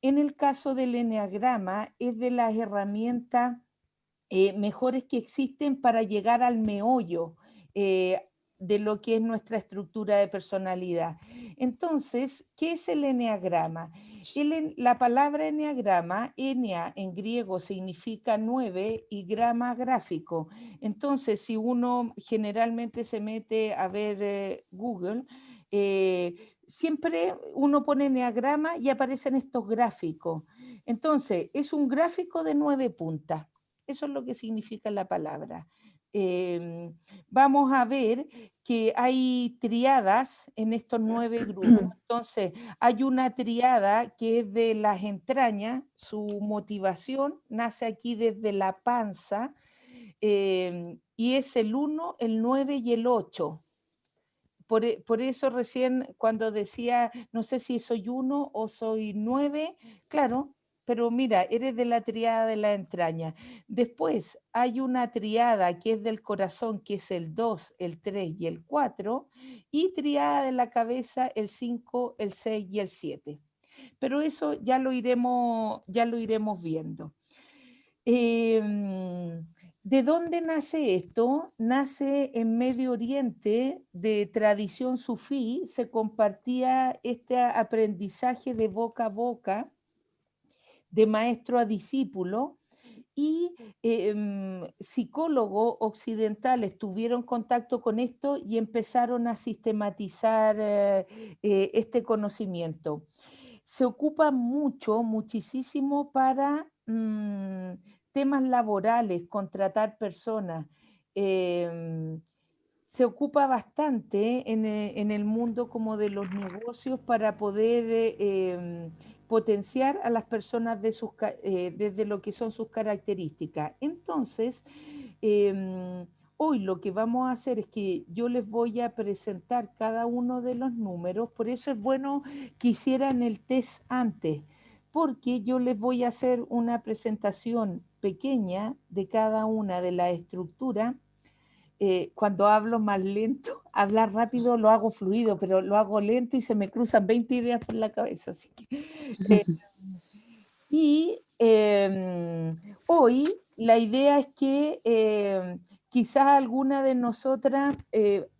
en el caso del eneagrama, es de las herramientas mejores que existen para llegar al meollo de lo que es nuestra estructura de personalidad. Entonces, ¿qué es el eneagrama? La palabra eneagrama, enea en griego significa 9 y grama gráfico. Entonces, si uno generalmente se mete a ver Google, siempre uno pone eneagrama y aparecen estos gráficos. Entonces, es un gráfico de 9 puntas. Eso es lo que significa la palabra. Vamos a ver que hay triadas en estos 9 grupos. Entonces, hay una triada que es de las entrañas, su motivación nace aquí desde la panza, y es el 1, el 9 y el 8. Por eso recién cuando decía, no sé si soy 1 o soy 9, claro, pero mira, eres de la triada de la entraña. Después hay una triada que es del corazón, que es el 2, el 3 y el 4, y triada de la cabeza, el 5, el 6 y el 7. Pero eso ya lo iremos viendo. ¿De dónde nace esto? Nace en Medio Oriente, de tradición sufí, se compartía este aprendizaje de boca a boca, de maestro a discípulo, y psicólogos occidentales tuvieron contacto con esto y empezaron a sistematizar este conocimiento. Se ocupa mucho, muchísimo para temas laborales, contratar personas. em, Se ocupa bastante en el mundo como de los negocios para poder potenciar a las personas desde lo que son sus características. Entonces, hoy lo que vamos a hacer es que yo les voy a presentar cada uno de los números, por eso es bueno que hicieran el test antes, porque yo les voy a hacer una presentación pequeña de cada una de las estructuras. Cuando hablo más lento, hablar rápido lo hago fluido, pero lo hago lento y se me cruzan 20 ideas por la cabeza. Así que, eh, y hoy la idea es que quizás alguna de nosotras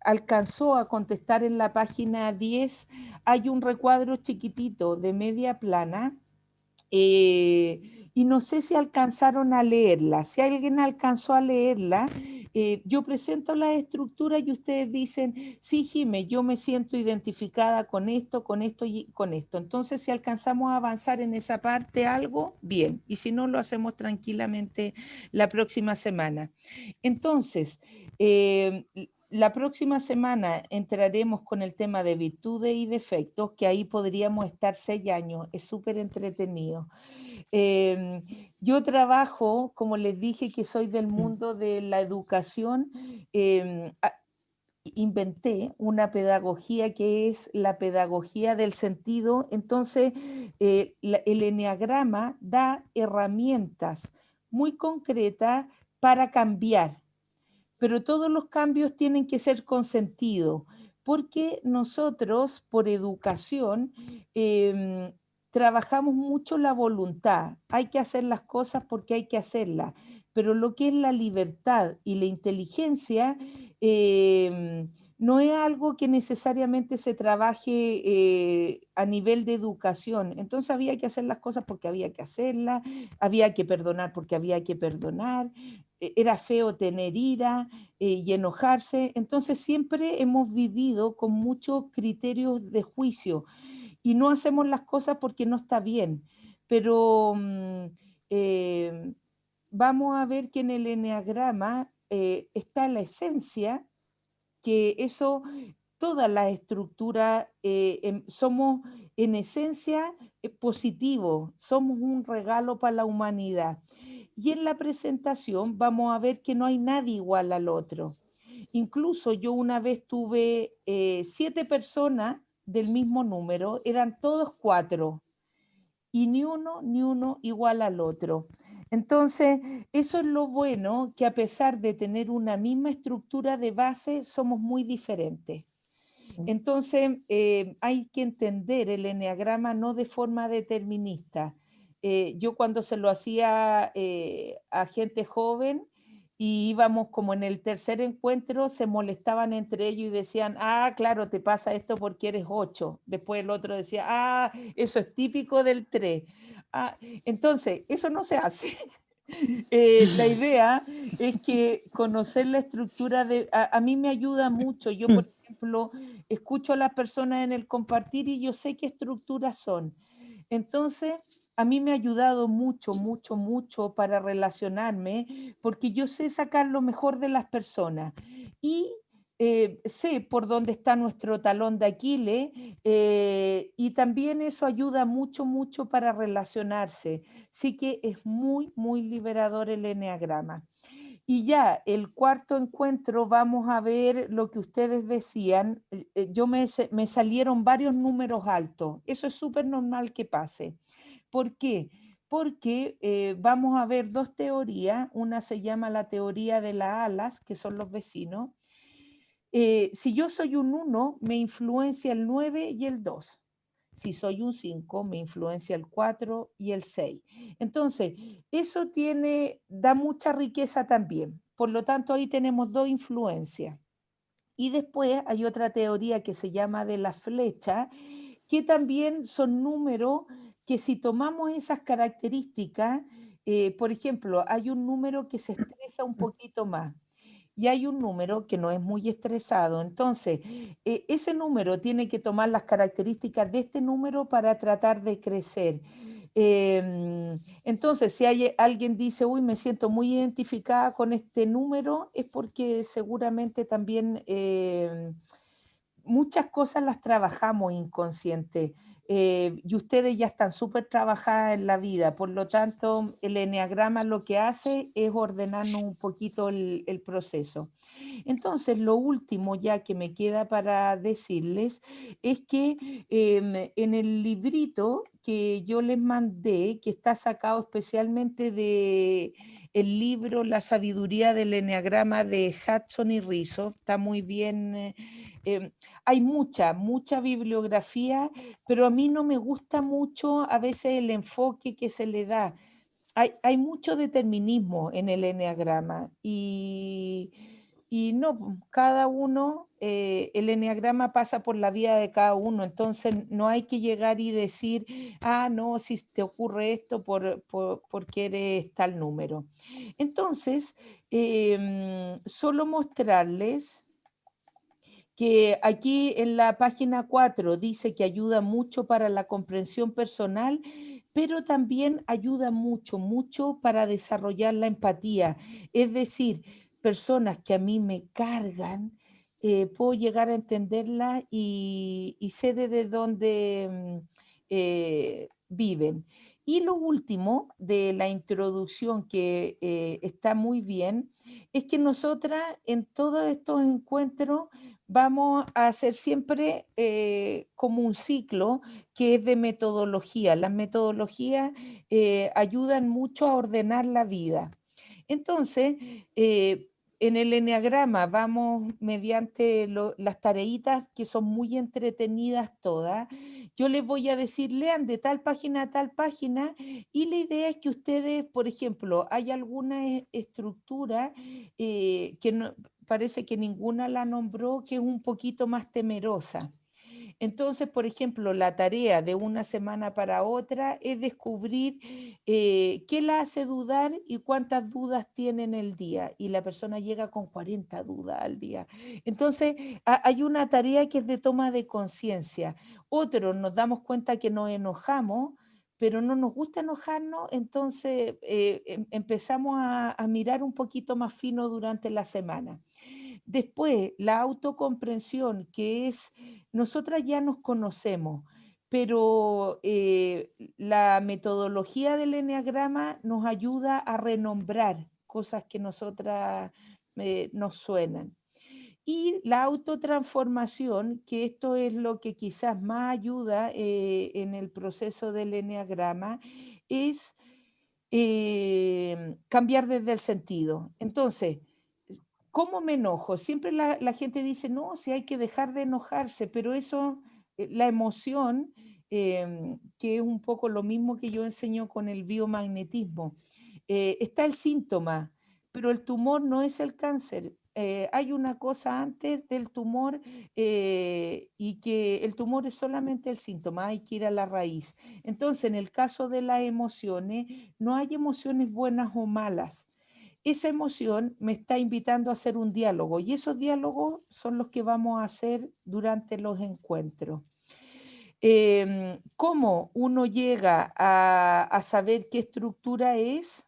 alcanzó a contestar en la página 10. Hay un recuadro chiquitito de media plana, y no sé si alcanzaron a leerla. Si alguien alcanzó a leerla, yo presento la estructura y ustedes dicen, sí, Jime, yo me siento identificada con esto y con esto. Entonces, si alcanzamos a avanzar en esa parte algo, bien. Y si no, lo hacemos tranquilamente la próxima semana. Entonces, la próxima semana entraremos con el tema de virtudes y defectos, que ahí podríamos estar 6 años, es súper entretenido. Eh, yo trabajo, como les dije, que soy del mundo de la educación. eh, a- Inventé una pedagogía que es la pedagogía del sentido. Entonces, el eneagrama da herramientas muy concretas para cambiar, pero todos los cambios tienen que ser con sentido, porque nosotros, por educación, em, trabajamos mucho la voluntad. Hay que hacer las cosas porque hay que hacerlas, pero lo que es la libertad y la inteligencia no es algo que necesariamente se trabaje a nivel de educación. Entonces había que hacer las cosas porque había que hacerlas, había que perdonar porque había que perdonar, era feo tener ira y enojarse. Entonces siempre hemos vivido con muchos criterios de juicio y no hacemos las cosas porque no está bien. Pero eh, vamos a ver que en el eneagrama está la esencia, que eso, toda la estructura, somos en esencia positivos, somos un regalo para la humanidad. Y en la presentación vamos a ver que no hay nadie igual al otro. Incluso yo una vez tuve 7 personas del mismo número, eran todos 4 y ni uno igual al otro. Entonces, eso es lo bueno, que a pesar de tener una misma estructura de base, somos muy diferentes. Entonces, hay que entender el eneagrama no de forma determinista. Yo cuando se lo hacía a gente joven y íbamos como en el tercer encuentro, se molestaban entre ellos y decían, ah, claro, te pasa esto porque eres 8. Después el otro decía, ah, eso es típico del 3. Ah, entonces, eso no se hace. La idea es que conocer la estructura a mí me ayuda mucho. Yo, por ejemplo, escucho a las personas en el compartir y yo sé qué estructuras son. Entonces, a mí me ha ayudado mucho, mucho, mucho para relacionarme, porque yo sé sacar lo mejor de las personas y sé por dónde está nuestro talón de Aquiles, y también eso ayuda mucho, mucho para relacionarse. Sí que es muy, muy liberador el eneagrama. Y ya, el cuarto encuentro, vamos a ver lo que ustedes decían. Me salieron varios números altos. Eso es súper normal que pase. ¿Por qué? Porque vamos a ver dos teorías. Una se llama la teoría de las alas, que son los vecinos. Si yo soy un 1, me influencia el 9 y el 2. Si soy un 5, me influencia el 4 y el 6. Entonces, eso da mucha riqueza también. Por lo tanto, ahí tenemos dos influencias. Y después hay otra teoría que se llama de la flecha, que también son números que si tomamos esas características, por ejemplo, hay un número que se estresa un poquito más y hay un número que no es muy estresado. Entonces, ese número tiene que tomar las características de este número para tratar de crecer. Entonces, si alguien dice, uy, me siento muy identificada con este número, es porque seguramente también muchas cosas las trabajamos inconsciente, y ustedes ya están súper trabajadas en la vida, por lo tanto, el eneagrama lo que hace es ordenarnos un poquito el proceso. Entonces, lo último ya que me queda para decirles es que en el librito que yo les mandé, que está sacado especialmente de el libro La sabiduría del eneagrama de Hudson y Rizzo, está muy bien. Hay mucha, mucha bibliografía, pero a mí no me gusta mucho a veces el enfoque que se le da. Hay mucho determinismo en el eneagrama y no, cada uno, el eneagrama pasa por la vida de cada uno, entonces no hay que llegar y decir, ah, no, si te ocurre esto porque eres tal número. Entonces, solo mostrarles que aquí en la página 4 dice que ayuda mucho para la comprensión personal, pero también ayuda mucho, mucho para desarrollar la empatía. Es decir, personas que a mí me cargan, puedo llegar a entenderla y sé de dónde viven. Y lo último de la introducción que está muy bien es que nosotras en todos estos encuentros vamos a hacer siempre como un ciclo que es de metodología. Las metodologías ayudan mucho a ordenar la vida. Entonces, en el eneagrama vamos mediante las tareitas que son muy entretenidas todas. Yo les voy a decir, lean de tal página a tal página y la idea es que ustedes, por ejemplo, hay alguna estructura que no, parece que ninguna la nombró, que es un poquito más temerosa. Entonces, por ejemplo, la tarea de una semana para otra es descubrir qué la hace dudar y cuántas dudas tiene en el día. Y la persona llega con 40 dudas al día. Entonces, hay una tarea que es de toma de conciencia. Otro, nos damos cuenta que nos enojamos, pero no nos gusta enojarnos, entonces empezamos a mirar un poquito más fino durante la semana. Después, la autocomprensión, que es, nosotras ya nos conocemos, pero la metodología del eneagrama nos ayuda a renombrar cosas que nosotras nos suenan. Y la autotransformación, que esto es lo que quizás más ayuda en el proceso del eneagrama, es cambiar desde el sentido. Entonces, ¿Cómo me enojo? Siempre la gente dice, no, si hay que dejar de enojarse, pero eso, la emoción, que es un poco lo mismo que yo enseño con el biomagnetismo, está el síntoma, pero el tumor no es el cáncer. Hay una cosa antes del tumor y que el tumor es solamente el síntoma, hay que ir a la raíz. Entonces, en el caso de las emociones, no hay emociones buenas o malas. Esa emoción me está invitando a hacer un diálogo y esos diálogos son los que vamos a hacer durante los encuentros. ¿Cómo uno llega a saber qué estructura es?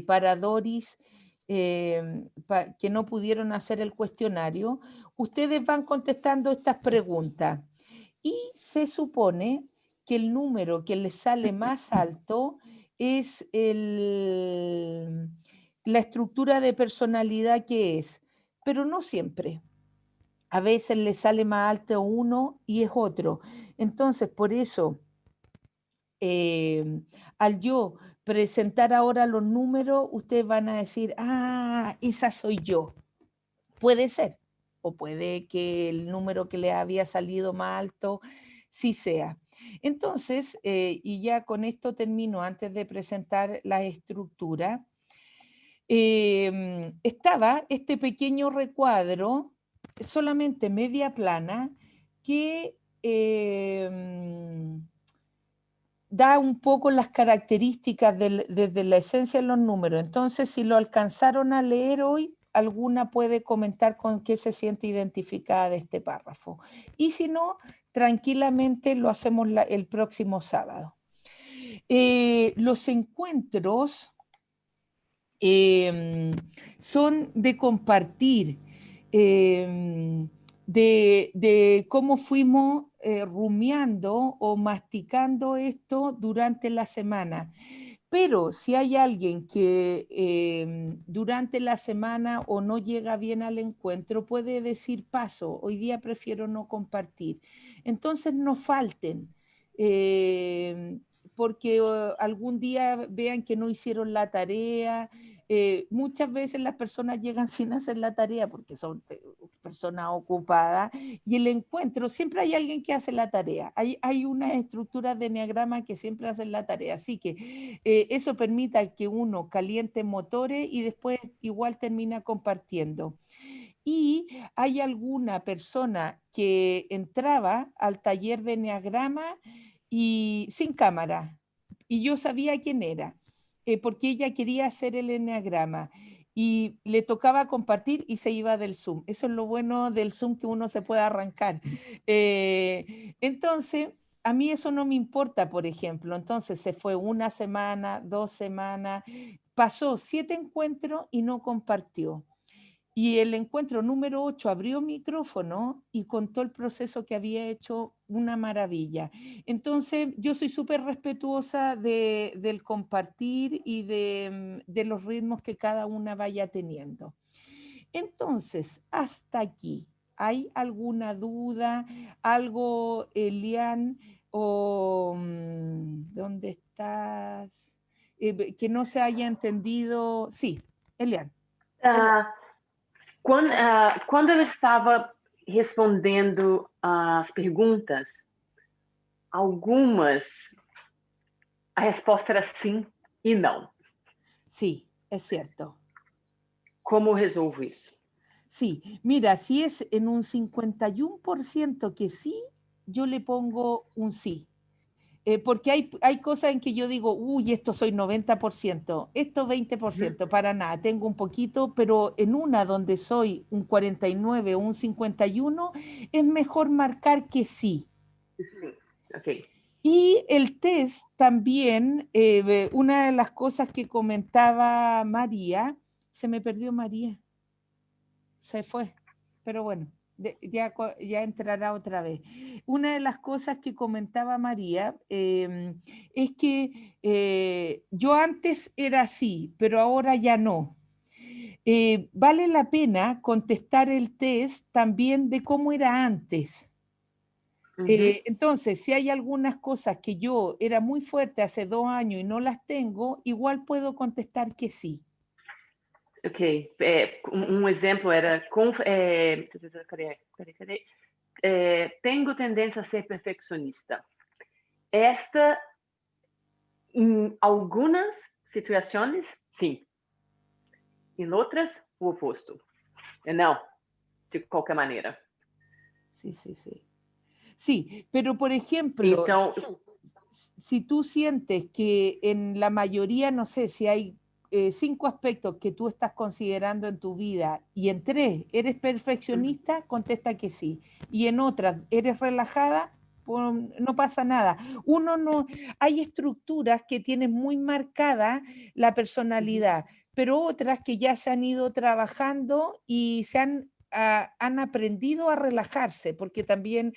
Para Doris, que no pudieron hacer el cuestionario, ustedes van contestando estas preguntas y se supone que el número que les sale más alto es la estructura de personalidad que es, pero no siempre. A veces les sale más alto uno y es otro. Entonces, por eso, al yo presentar ahora los números, ustedes van a decir, ah, esa soy yo. Puede ser, o puede que el número que le había salido más alto sí sea. Entonces, y ya con esto termino antes de presentar la estructura, estaba este pequeño recuadro, solamente media plana, que da un poco las características desde la esencia de los números. Entonces, si lo alcanzaron a leer hoy, alguna puede comentar con qué se siente identificada de este párrafo. Y si no, tranquilamente lo hacemos el próximo sábado. Los encuentros son de compartir, de cómo fuimos rumiando o masticando esto durante la semana. Pero si hay alguien que durante la semana o no llega bien al encuentro, puede decir paso, hoy día prefiero no compartir. Entonces no falten, eh, porque algún día vean que no hicieron la tarea. Muchas veces las personas llegan sin hacer la tarea porque son personas ocupadas y el encuentro, siempre hay alguien que hace la tarea. Hay una estructura de enneagrama que siempre hacen la tarea. Así que eso permita que uno caliente motores y después igual termina compartiendo. Y hay alguna persona que entraba al taller de enneagrama y sin cámara. Y yo sabía quién era, porque ella quería hacer el enneagrama y le tocaba compartir y se iba del Zoom. Eso es lo bueno del Zoom, que uno se puede arrancar. Entonces, a mí eso no me importa, por ejemplo. Entonces se fue una semana, 2 semanas, pasó 7 encuentros y no compartió. Y el encuentro número 8 abrió micrófono y contó el proceso que había hecho, una maravilla. Entonces, yo soy súper respetuosa del compartir y de los ritmos que cada una vaya teniendo. Entonces, hasta aquí, ¿hay alguna duda? ¿Algo, Elian? ¿O dónde estás? Que no se haya entendido. Sí, Elian. Ah, quando eu estava respondendo as perguntas, algumas, a resposta era sim e não. Sí, es cierto. Como eu resolvo isso? Sí, mira, si es en un 51% que sí, yo le pongo un sí. Porque hay cosas en que yo digo, uy, esto soy 90%, esto 20%, para nada, tengo un poquito, pero en una donde soy un 49 o un 51, es mejor marcar que sí. Sim, ok. Y el test también, una de las cosas que comentaba María, se me perdió María, se fue, pero bueno, ya entrará otra vez. Una de las cosas que comentaba María es que yo antes era así, pero ahora ya no. Vale la pena contestar el test también de cómo era antes. Entonces, si hay algunas cosas que yo era muy fuerte hace 2 años y no las tengo, igual puedo contestar que sí. Ok, um exemplo era, tenho tendência a ser perfeccionista. Esta, em algumas situações, sim. Em outras, o oposto. Não, de qualquer maneira. Sí, sí, sí. Sí, pero por ejemplo, Então, si tú sientes que en la mayoría, no sé, si hay 5 aspectos que tú estás considerando en tu vida y en 3 eres perfeccionista, contesta que sí. Y en otras eres relajada, pues, no pasa nada. Uno no, hay estructuras que tienen muy marcada la personalidad, pero otras que ya se han ido trabajando y han aprendido a relajarse, porque también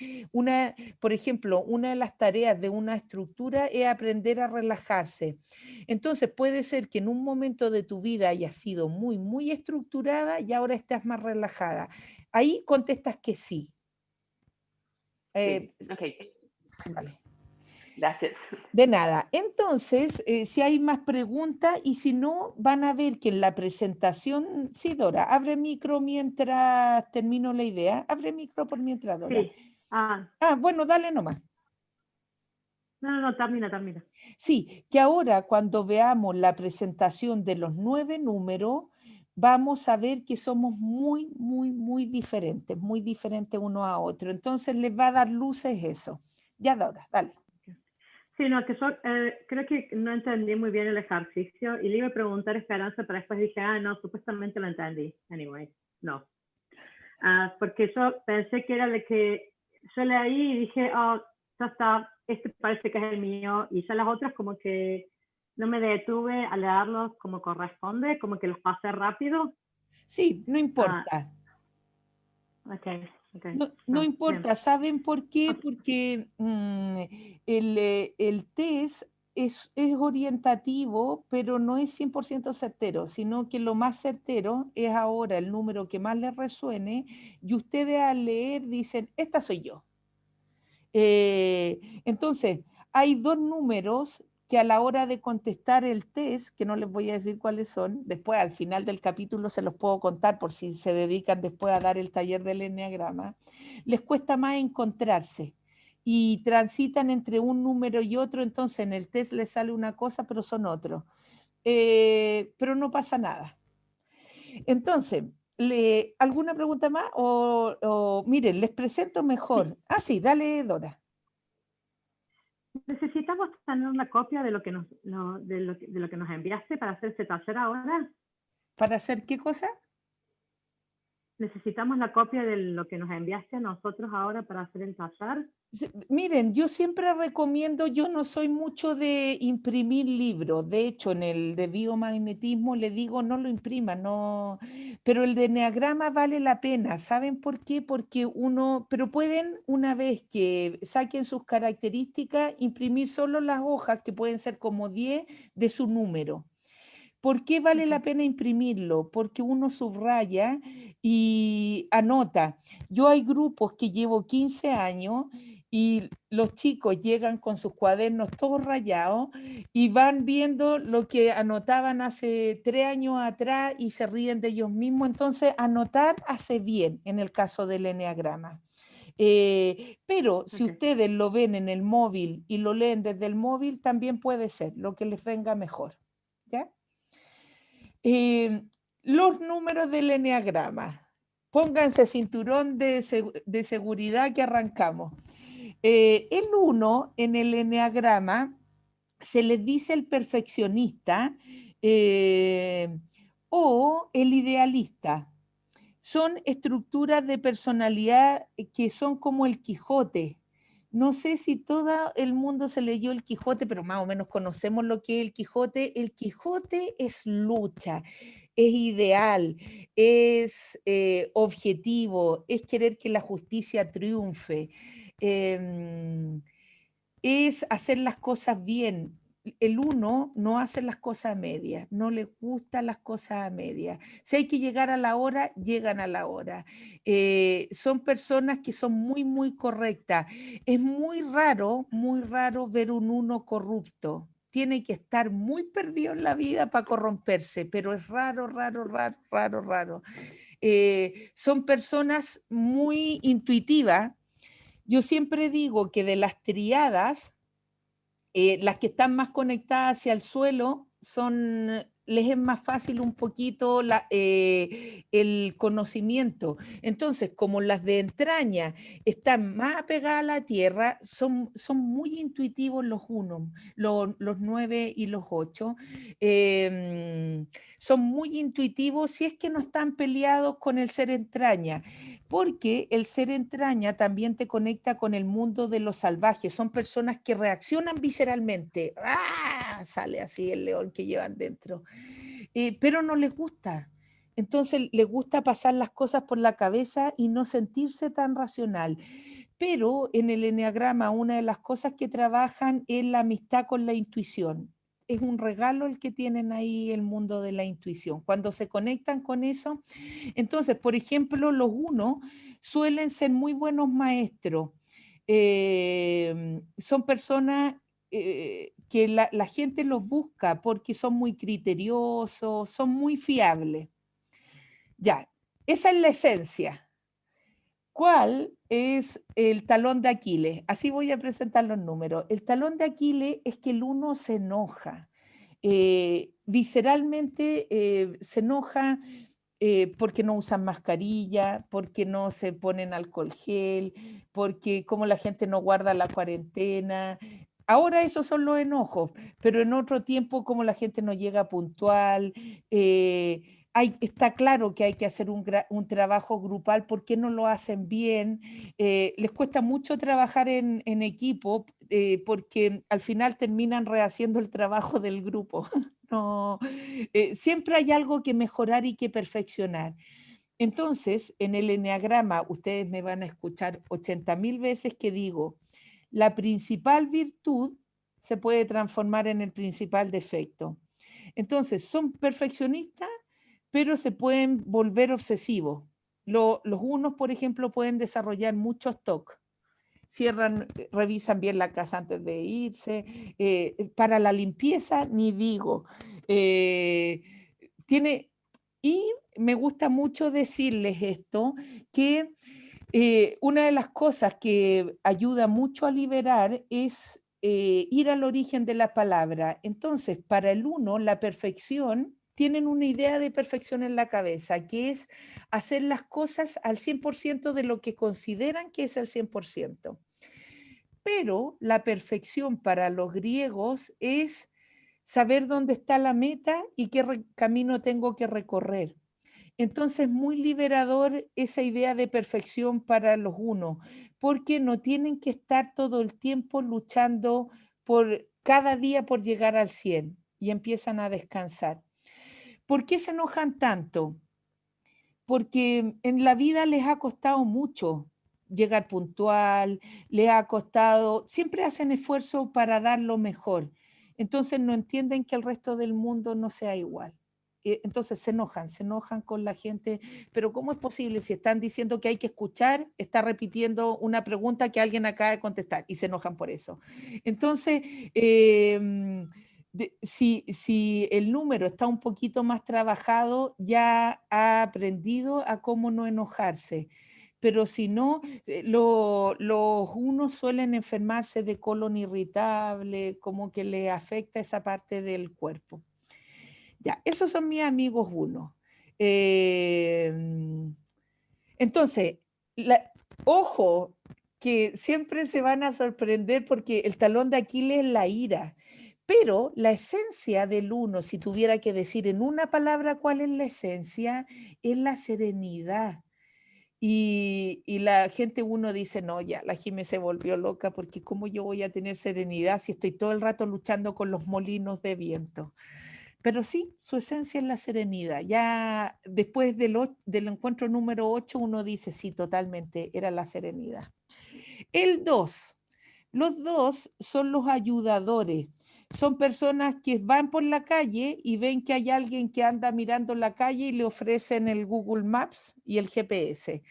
por ejemplo, una de las tareas de una estructura es aprender a relajarse. Entonces puede ser que en un momento de tu vida hayas sido muy, muy estructurada y ahora estás más relajada. Ahí contestas que sí. sim. Eh, Ok, vale. gracias. De nada. Entonces, si hay más preguntas y si no, van a ver que en la presentación, sí, Dora, abre micro mientras termino la idea. Abre micro por mientras, Dora. Sí. Ah, Bueno, dale nomás. no, termina. Sí, que ahora cuando veamos la presentación de los 9 números, vamos a ver que somos muy, muy, muy diferentes uno a otro. Entonces les va a dar luces eso. Ya, Dora, dale. Sí, no, que yo creo que no entendí muy bien el ejercicio y le iba a preguntar a Esperanza, pero después dije, no, supuestamente lo entendí. Anyway, no. Porque yo pensé que era de que yo leí y dije, ya está, este parece que es el mío, y ya las otras como que no me detuve a leerlos como corresponde, como que los pasé rápido. Sí, no importa. Ok. No importa, ¿saben por qué? Porque el test es orientativo, pero no es 100% certero, sino que lo más certero es ahora el número que más les resuene y ustedes al leer dicen, esta soy yo. Entonces, hay 2 números que a la hora de contestar el test, que no les voy a decir cuáles son, después al final del capítulo se los puedo contar por si se dedican después a dar el taller del enneagrama, les cuesta más encontrarse y transitan entre un número y otro, entonces en el test les sale una cosa, pero son otros. Pero no pasa nada. Entonces, ¿alguna pregunta más? Miren, les presento mejor. Sí, dale, Dora. ¿Necesitamos tener una copia de lo que nos enviaste para hacer ese taller ahora? ¿Para hacer qué cosa? ¿Necesitamos la copia de lo que nos enviaste a nosotros ahora para hacer el taller? Miren, yo siempre recomiendo, yo no soy mucho de imprimir libros, de hecho en el de biomagnetismo le digo no lo imprima, no, pero el de enneagrama vale la pena, ¿saben por qué? Porque pero pueden una vez que saquen sus características, imprimir solo las hojas, que pueden ser como 10 de su número. ¿Por qué vale la pena imprimirlo? Porque uno subraya y anota. Yo hay grupos que llevo 15 años y los chicos llegan con sus cuadernos todos rayados y van viendo lo que anotaban hace 3 años atrás y se ríen de ellos mismos. Entonces, anotar hace bien en el caso del enneagrama. Pero si ustedes lo ven en el móvil y lo leen desde el móvil, también puede ser lo que les venga mejor. ¿Ya? Los números del enneagrama. Pónganse cinturón de seguridad que arrancamos. El 1 en el enneagrama se les dice el perfeccionista o el idealista. Son estructuras de personalidad que son como el Quijote. No sé si todo el mundo se leyó el Quijote, pero más o menos conocemos lo que es el Quijote. El Quijote es lucha, es ideal, es objetivo, es querer que la justicia triunfe, es hacer las cosas bien. El uno no hace las cosas a medias, no le gustan las cosas a medias. Si hay que llegar a la hora, llegan a la hora. Son personas que son muy, muy correctas. Es muy raro ver un uno corrupto. tiene que estar muy perdido en la vida para corromperse, pero es raro, raro, raro, raro, raro. Son personas muy intuitivas. Yo siempre digo que de las triadas, las que están más conectadas hacia el suelo les es más fácil un poquito el conocimiento. Entonces, como las de entraña están más apegadas a la tierra, son muy intuitivos los unos, los 9 y los 8. Son muy intuitivos si es que no están peleados con el ser entraña, porque el ser entraña también te conecta con el mundo de los salvajes. Son personas que reaccionan visceralmente. ¡Ah! Sale así el león que llevan dentro. Pero no les gusta. Entonces les gusta pasar las cosas por la cabeza y no sentirse tan racional. Pero en el eneagrama una de las cosas que trabajan es la amistad con la intuición. Es un regalo el que tienen ahí el mundo de la intuición. Cuando se conectan con eso, entonces, por ejemplo, los unos suelen ser muy buenos maestros. Son personas que la gente los busca porque son muy criteriosos, son muy fiables. Ya, esa es la esencia. ¿Cuál es el talón de Aquiles? Así voy a presentar los números. El talón de Aquiles es que el uno se enoja. Visceralmente se enoja porque no usan mascarilla, porque no se ponen alcohol gel, porque como la gente no guarda la cuarentena. Ahora esos son los enojos, pero en otro tiempo como la gente no llega puntual, está claro que hay que hacer un trabajo grupal porque no lo hacen bien, les cuesta mucho trabajar en equipo porque al final terminan rehaciendo el trabajo del grupo. No, siempre hay algo que mejorar y que perfeccionar. Entonces, en el eneagrama, ustedes me van a escuchar 80.000 veces que digo, la principal virtud se puede transformar en el principal defecto. Entonces, son perfeccionistas, pero se pueden volver obsesivos. Los unos, por ejemplo, pueden desarrollar muchos TOC. Cierran, revisan bien la casa antes de irse. Para la limpieza, ni digo. Tiene, y me gusta mucho decirles esto, que una de las cosas que ayuda mucho a liberar es ir al origen de la palabra. Entonces, para el uno, la perfección, tienen una idea de perfección en la cabeza, que es hacer las cosas al 100% de lo que consideran que es el 100%. Pero la perfección para los griegos es saber dónde está la meta y qué camino tengo que recorrer. Entonces, muy liberador esa idea de perfección para los unos, porque no tienen que estar todo el tiempo luchando por cada día por llegar al 100 y empiezan a descansar. ¿Por qué se enojan tanto? Porque en la vida les ha costado mucho llegar puntual, les ha costado, siempre hacen esfuerzo para dar lo mejor. Entonces no entienden que el resto del mundo no sea igual. Entonces se enojan con la gente, pero ¿cómo es posible si están diciendo que hay que escuchar, está repitiendo una pregunta que alguien acaba de contestar y se enojan por eso? Entonces, si el número está un poquito más trabajado, ya ha aprendido a cómo no enojarse. Pero si no, los unos suelen enfermarse de colon irritable, como que le afecta esa parte del cuerpo. Ya, esos son mis amigos uno. Entonces, ojo, que siempre se van a sorprender porque el talón de Aquiles es la ira. Pero la esencia del uno, si tuviera que decir en una palabra cuál es la esencia, es la serenidad. Y la gente uno dice, no, ya, la Jimé se volvió loca porque ¿cómo yo voy a tener serenidad si estoy todo el rato luchando con los molinos de viento? Pero sí, su esencia es la serenidad. Ya después del encuentro número 8 uno dice, sí, totalmente, era la serenidad. El 2. Los dos son los ayudadores. Son personas que van por la calle y ven que hay alguien que anda mirando la calle y le ofrecen el Google Maps y el GPS.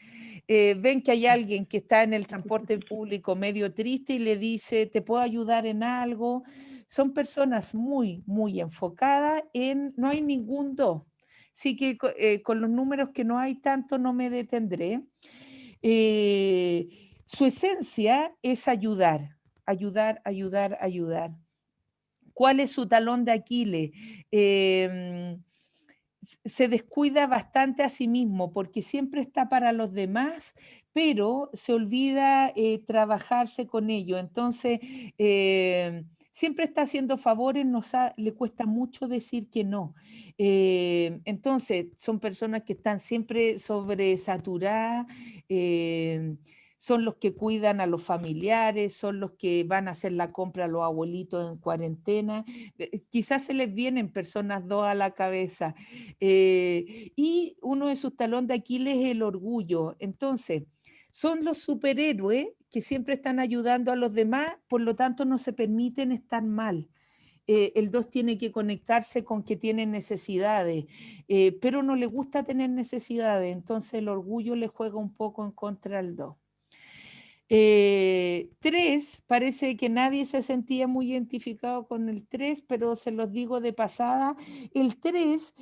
Ven que hay alguien que está en el transporte público medio triste y le dice, ¿te puedo ayudar en algo? son personas muy, muy enfocadas en, no hay ningún 2. Así que con los números que no hay tanto no me detendré. Su esencia es ayudar, ayudar, ayudar, ayudar. ¿Cuál es su talón de Aquiles? Se descuida bastante a sí mismo porque siempre está para los demás, pero se olvida trabajarse con ello. Entonces, siempre está haciendo favores, le cuesta mucho decir que no. Entonces, son personas que están siempre sobresaturadas. Son los que cuidan a los familiares, son los que van a hacer la compra a los abuelitos en cuarentena. Quizás se les vienen personas 2 a la cabeza. Y uno de sus talones de Aquiles es el orgullo. Entonces, son los superhéroes que siempre están ayudando a los demás, por lo tanto no se permiten estar mal. El 2 tiene que conectarse con que tienen necesidades, pero no le gusta tener necesidades, entonces el orgullo le juega un poco en contra al 2. 3, parece que nadie se sentía muy identificado con el 3, pero se los digo de pasada. El 3,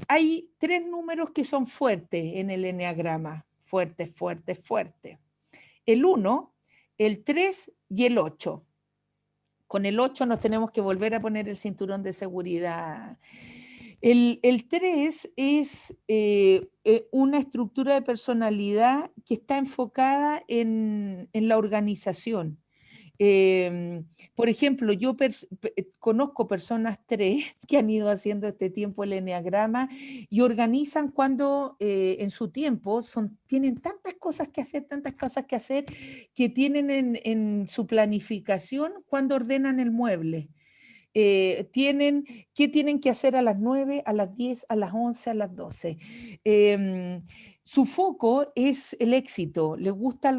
hay 3 números que son fuertes en el eneagrama, fuertes, fuertes, fuertes. El 1, el 3 y el 8. Con el 8 nos tenemos que volver a poner el cinturón de seguridad. El 3 es una estructura de personalidad que está enfocada en la organización. Por ejemplo, yo conozco personas 3 que han ido haciendo este tiempo el eneagrama y organizan cuando en su tiempo tienen tantas cosas que hacer, que tienen en su planificación cuando ordenan el mueble. ¿Qué tienen que hacer a las 9, a las 10, a las 11, a las 12? Su foco es el éxito, les gusta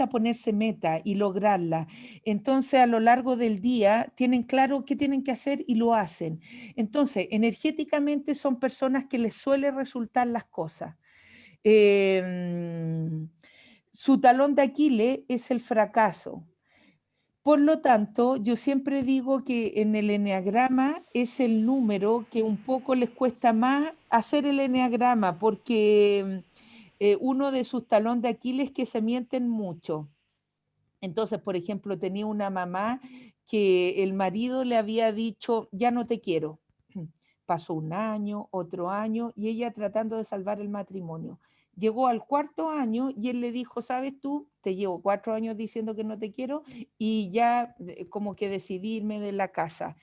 ponerse meta y lograrla. Entonces, a lo largo del día tienen claro qué tienen que hacer y lo hacen. Entonces, energéticamente son personas que les suele resultar las cosas. Su talón de Aquiles es el fracaso. Por lo tanto, yo siempre digo que en el eneagrama es el número que un poco les cuesta más hacer el eneagrama, porque uno de sus talones de Aquiles es que se mienten mucho. Entonces, por ejemplo, tenía una mamá que el marido le había dicho, ya no te quiero. Pasó un año, otro año, y ella tratando de salvar el matrimonio. Llegó al 4.º año y él le dijo, ¿sabes tú? Te llevo 4 años diciendo que no te quiero y ya como que decidí irme de la casa.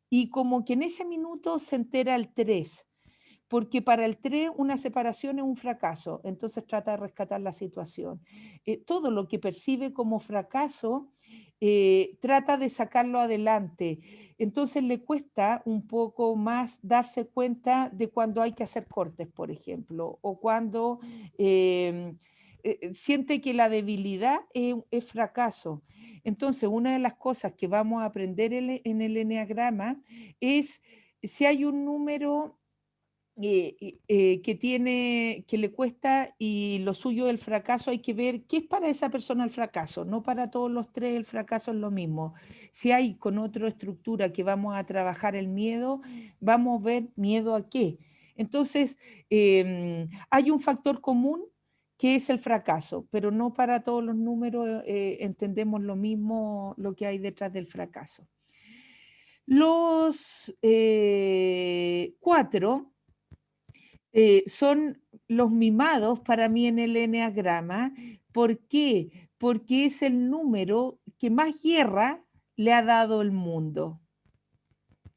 Y como que en ese minuto se entera el 3, porque para el 3 una separación es un fracaso, entonces trata de rescatar la situación. Todo lo que percibe como fracaso, trata de sacarlo adelante. Entonces le cuesta un poco más darse cuenta de cuando hay que hacer cortes, por ejemplo, o cuando siente que la debilidad es fracaso. Entonces, una de las cosas que vamos a aprender en el eneagrama es si hay un número que le cuesta y lo suyo el fracaso, hay que ver qué es para esa persona el fracaso, no para todos los 3 el fracaso es lo mismo. Si hay con otra estructura que vamos a trabajar el miedo, vamos a ver miedo a qué. Entonces, hay un factor común que es el fracaso, pero no para todos los números entendemos lo mismo, lo que hay detrás del fracaso. Los 4 son los mimados para mí en el eneagrama. ¿Por qué? Porque es el número que más guerra le ha dado el mundo.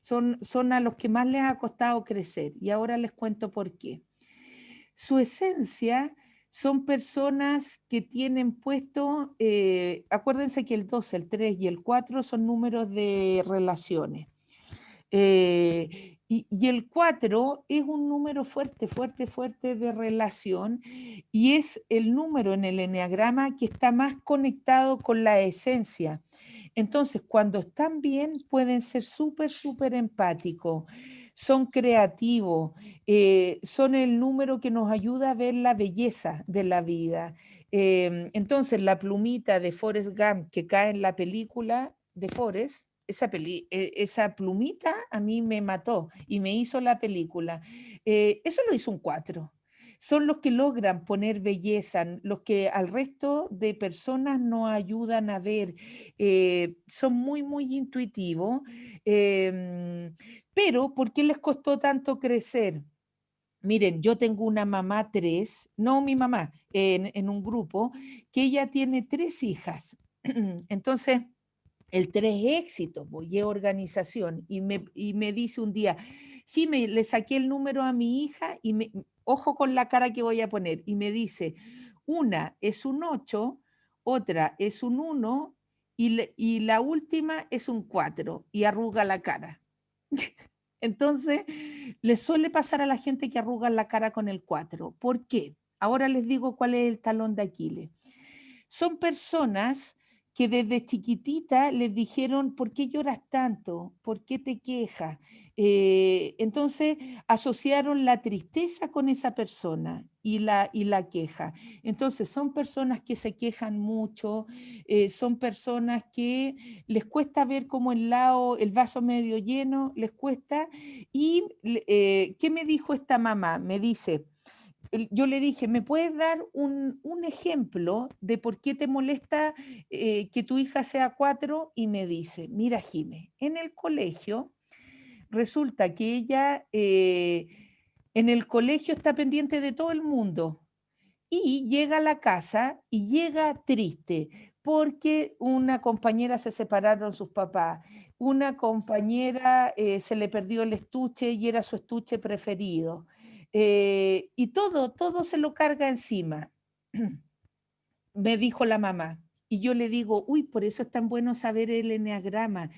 Son a los que más les ha costado crecer y ahora les cuento por qué. Su esencia son personas que tienen puesto, acuérdense que el 2, el 3 y el 4 son números de relaciones. Y el 4 es un número fuerte, fuerte, fuerte de relación y es el número en el eneagrama que está más conectado con la esencia. Entonces, cuando están bien, pueden ser súper, súper empáticos, son creativos, son el número que nos ayuda a ver la belleza de la vida. Entonces, la plumita de Forrest Gump que cae en la película de Forrest, esa plumita a mí me mató y me hizo la película. Eso lo hizo un 4. Son los que logran poner belleza, los que al resto de personas nos ayudan a ver. Son muy, muy intuitivos. Pero, ¿por qué les costó tanto crecer? Miren, yo tengo una mamá 3, no mi mamá, en un grupo, que ella tiene 3 hijas. Entonces, el 3 es éxito, pues, y es organización. Y me dice un día, Jime, le saqué el número a mi hija y ojo con la cara que voy a poner. Y me dice, una es un 8, otra es un 1 y la última es un 4 y arruga la cara. Entonces, le suele pasar a la gente que arruga la cara con el 4. ¿Por qué? Ahora les digo cuál es el talón de Aquiles. Son personas que desde chiquitita les dijeron, ¿por qué lloras tanto? ¿Por qué te quejas? Entonces asociaron la tristeza con esa persona y la queja. Entonces son personas que se quejan mucho, son personas que les cuesta ver como el vaso medio lleno, les cuesta. ¿Y qué me dijo esta mamá? Me dice, yo le dije, ¿me puedes dar un ejemplo de por qué te molesta que tu hija sea 4? Y me dice, mira, Jime, en el colegio resulta que ella en el colegio está pendiente de todo el mundo y llega a la casa y llega triste porque una compañera se separaron sus papás, una compañera se le perdió el estuche y era su estuche preferido. Y todo se lo carga encima, me dijo la mamá. Y yo le digo, uy, por eso es tan bueno saber el eneagrama,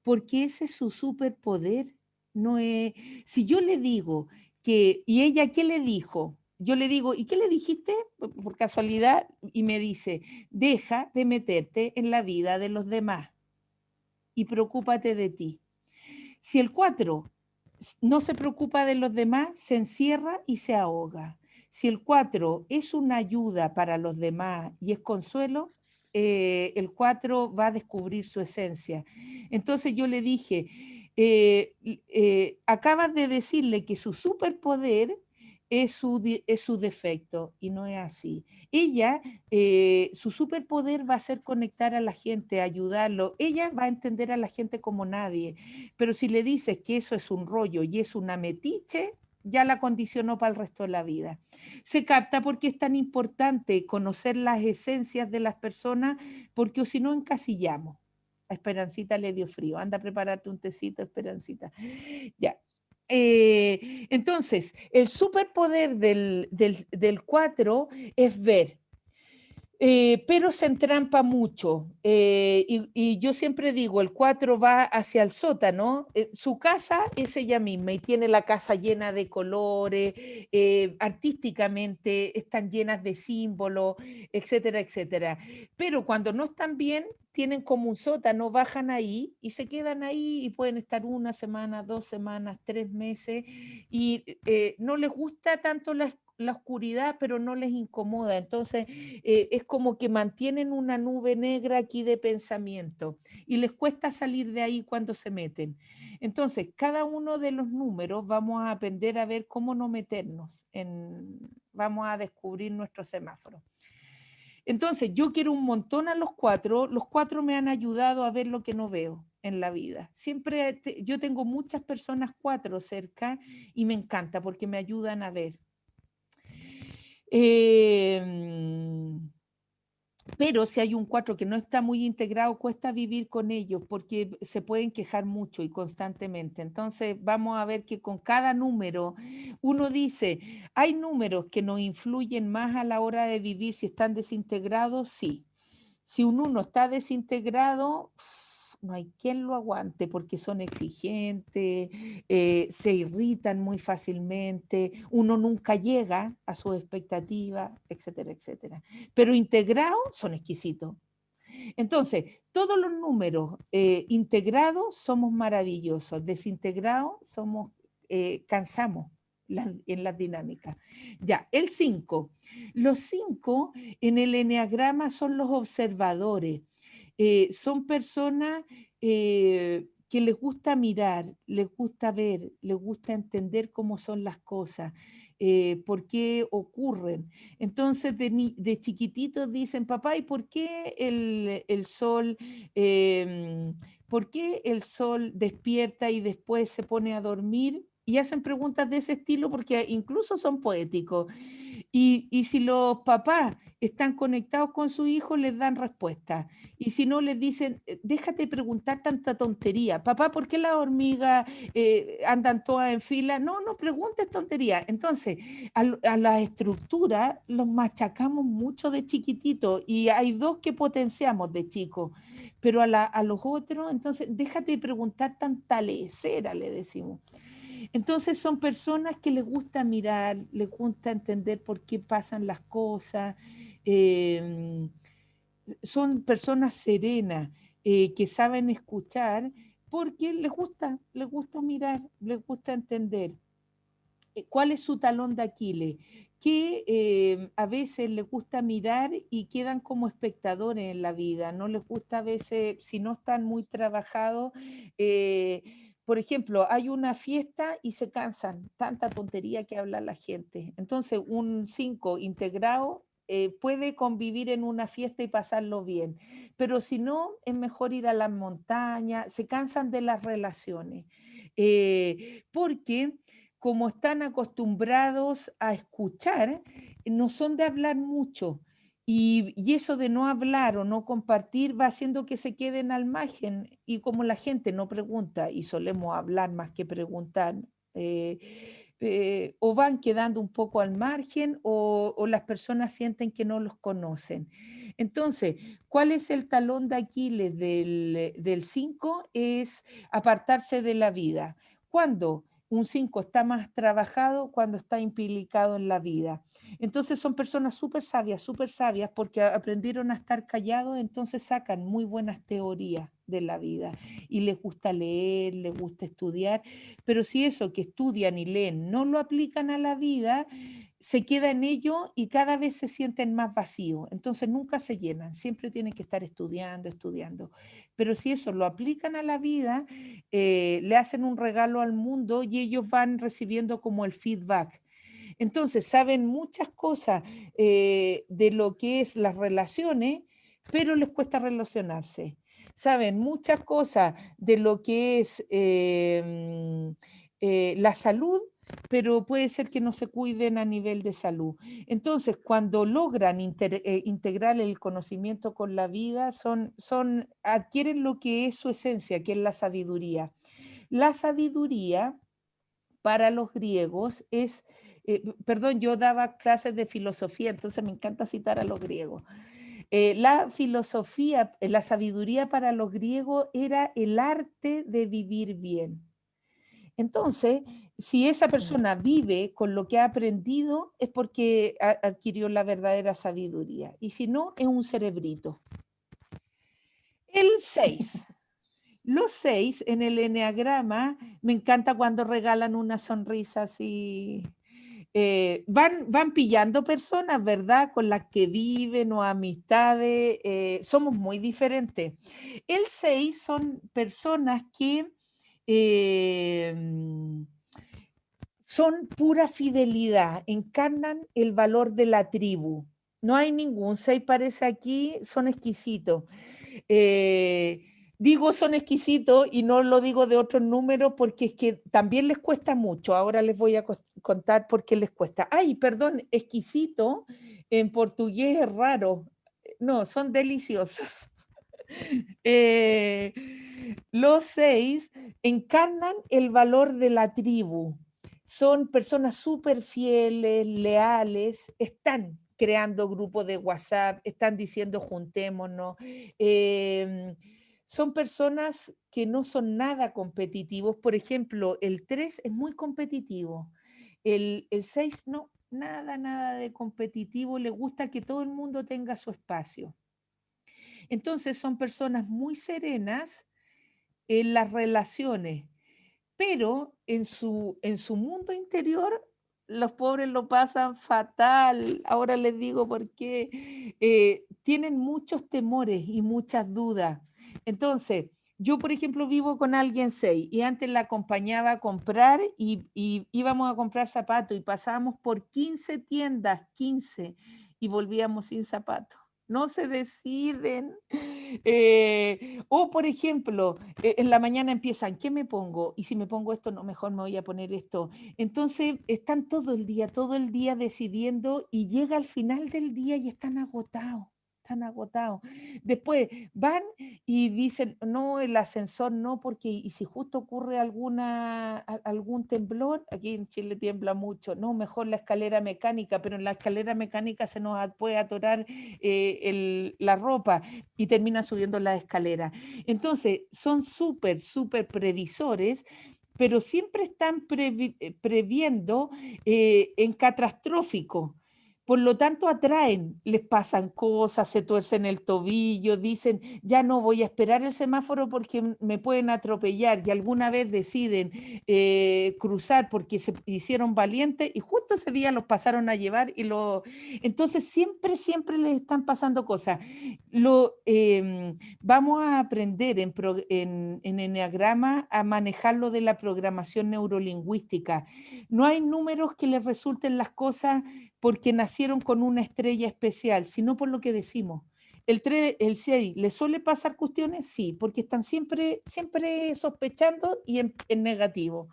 porque ese es su superpoder. No es, si yo le digo que, ¿y ella qué le dijo? Yo le digo, ¿y qué le dijiste? Por casualidad, y me dice, deja de meterte en la vida de los demás y preocúpate de ti. Si el 4 no se preocupa de los demás, se encierra y se ahoga. Si el 4 es una ayuda para los demás y es consuelo, el 4 va a descubrir su esencia. Entonces yo le dije, acabas de decirle que su superpoder es su defecto y no es así. Ella, su superpoder va a ser conectar a la gente, ayudarlo. Ella va a entender a la gente como nadie. Pero si le dices que eso es un rollo y es una metiche, ya la condicionó para el resto de la vida. Se capta porque es tan importante conocer las esencias de las personas, porque o si no encasillamos. A Esperancita le dio frío. Anda a prepararte un tecito, Esperancita. Ya. Entonces, el superpoder del 4 es ver. Pero se entrampa mucho. Y yo siempre digo, el 4 va hacia el sótano, su casa es ella misma y tiene la casa llena de colores, artísticamente están llenas de símbolos, etcétera, etcétera. Pero cuando no están bien, tienen como un sótano, bajan ahí y se quedan ahí y pueden estar 1 semana, 2 semanas, 3 meses y no les gusta tanto la oscuridad, pero no les incomoda. Entonces, es como que mantienen una nube negra aquí de pensamiento y les cuesta salir de ahí cuando se meten. Entonces, cada uno de los números vamos a aprender a ver cómo no meternos, vamos a descubrir nuestro semáforo. Entonces, yo quiero un montón a los 4, los 4 me han ayudado a ver lo que no veo en la vida. Siempre, yo tengo muchas personas 4 cerca y me encanta porque me ayudan a ver. Pero si hay un 4 que no está muy integrado, cuesta vivir con ellos porque se pueden quejar mucho y constantemente. Entonces vamos a ver que con cada número, uno dice, ¿hay números que nos influyen más a la hora de vivir si están desintegrados? Sí. Si un 1 está desintegrado, no hay quien lo aguante porque son exigentes, se irritan muy fácilmente, uno nunca llega a sus expectativas, etcétera, etcétera. Pero integrados son exquisitos. Entonces, todos los números integrados somos maravillosos, desintegrados somos, cansamos en las dinámicas. Ya, el 5. Los 5 en el eneagrama son los observadores. Son personas que les gusta mirar, les gusta ver, les gusta entender cómo son las cosas, por qué ocurren. Entonces, de chiquititos dicen, papá, ¿y por qué el sol, por qué el sol despierta y después se pone a dormir? Y hacen preguntas de ese estilo porque incluso son poéticos. Y si los papás están conectados con su hijo, les dan respuesta. Y si no, les dicen, déjate preguntar tanta tontería. Papá, ¿por qué las hormigas andan todas en fila? No, no preguntes tontería. Entonces, a la estructura los machacamos mucho de chiquitito y hay dos que potenciamos de chico, pero a los otros, entonces, déjate preguntar tanta lecera, le decimos. Entonces son personas que les gusta mirar, les gusta entender por qué pasan las cosas, eh, son personas serenas que saben escuchar porque les gusta mirar, les gusta entender. ¿Cuál es su talón de Aquiles? Que a veces les gusta mirar y quedan como espectadores en la vida, no les gusta a veces, si no están muy trabajados, por ejemplo, hay una fiesta y se cansan, tanta tontería que habla la gente. Entonces, un 5 integrado puede convivir en una fiesta y pasarlo bien, pero si no, es mejor ir a las montañas, se cansan de las relaciones, porque como están acostumbrados a escuchar, no son de hablar mucho. Y eso de no hablar o no compartir va haciendo que se queden al margen. Y como la gente no pregunta y solemos hablar más que preguntar, eh, o van quedando un poco al margen o las personas sienten que no los conocen. Entonces, ¿cuál es el talón de Aquiles del 5? Es apartarse de la vida. ¿Cuándo? Un 5 está más trabajado cuando está implicado en la vida. Entonces son personas súper sabias porque aprendieron a estar callados, entonces sacan muy buenas teorías de la vida y les gusta leer, les gusta estudiar, pero si eso que estudian y leen no lo aplican a la vida, se queda en ello y cada vez se sienten más vacíos, entonces nunca se llenan, siempre tienen que estar estudiando, estudiando. Pero si eso lo aplican a la vida, le hacen un regalo al mundo y ellos van recibiendo como el feedback. Entonces, saben muchas cosas de lo que es las relaciones, pero les cuesta relacionarse. Saben muchas cosas de lo que es la salud, pero puede ser que no se cuiden a nivel de salud. Entonces, cuando logran integrar el conocimiento con la vida, adquieren lo que es su esencia, que es la sabiduría. La sabiduría para los griegos es, perdón, yo daba clases de filosofía, entonces me encanta citar a los griegos. La filosofía, la sabiduría para los griegos era el arte de vivir bien. Entonces, si esa persona vive con lo que ha aprendido, es porque adquirió la verdadera sabiduría. Y si no, es un cerebrito. El 6. Los 6 en el eneagrama, me encanta cuando regalan una sonrisa así. Van pillando personas, ¿verdad? Con las que viven o amistades. Somos muy diferentes. El 6 son personas que son pura fidelidad, encarnan el valor de la tribu. No hay ningún 6 parece aquí, son exquisitos. Eh, Digo son exquisitos y no lo digo de otros números porque es que también les cuesta mucho. Ahora les voy a contar por qué les cuesta. Ay, perdón, exquisito en portugués es raro. No, son deliciosos. Eh, los 6 encarnan el valor de la tribu. Son personas súper fieles, leales, están creando grupos de WhatsApp, están diciendo juntémonos. Son personas que no son nada competitivos. Por ejemplo, el 3 es muy competitivo. El 6 no, nada de competitivo. Le gusta que todo el mundo tenga su espacio. Entonces son personas muy serenas en las relaciones, pero en su mundo interior los pobres lo pasan fatal. Ahora les digo por qué. Tienen muchos temores y muchas dudas. Entonces, yo, por ejemplo, vivo con alguien 6 y antes la acompañaba a comprar y íbamos a comprar zapatos y pasábamos por 15 tiendas, 15, y volvíamos sin zapatos. No se deciden. O, por ejemplo, en la mañana empiezan, ¿qué me pongo? Y si me pongo esto, no, mejor me voy a poner esto. Entonces, están todo el día decidiendo y llega al final del día y están agotados. Están agotados. Después van y dicen, no, el ascensor no, porque y si justo ocurre algún temblor, aquí en Chile tiembla mucho, no, mejor la escalera mecánica, pero en la escalera mecánica se nos puede atorar la ropa y termina subiendo la escalera. Entonces, son súper previsores, pero siempre están previendo en catastrófico. Por lo tanto, atraen, les pasan cosas, se tuercen el tobillo, dicen, ya no voy a esperar el semáforo porque me pueden atropellar, y alguna vez deciden cruzar porque se hicieron valientes y justo ese día los pasaron a llevar Entonces, siempre les están pasando cosas. Vamos a aprender en Eneagrama a manejarlo de la programación neurolingüística. No hay números que les resulten las cosas porque nacieron con una estrella especial, sino por lo que decimos. El 6, ¿le suele pasar cuestiones? Sí, porque están siempre sospechando y en negativo.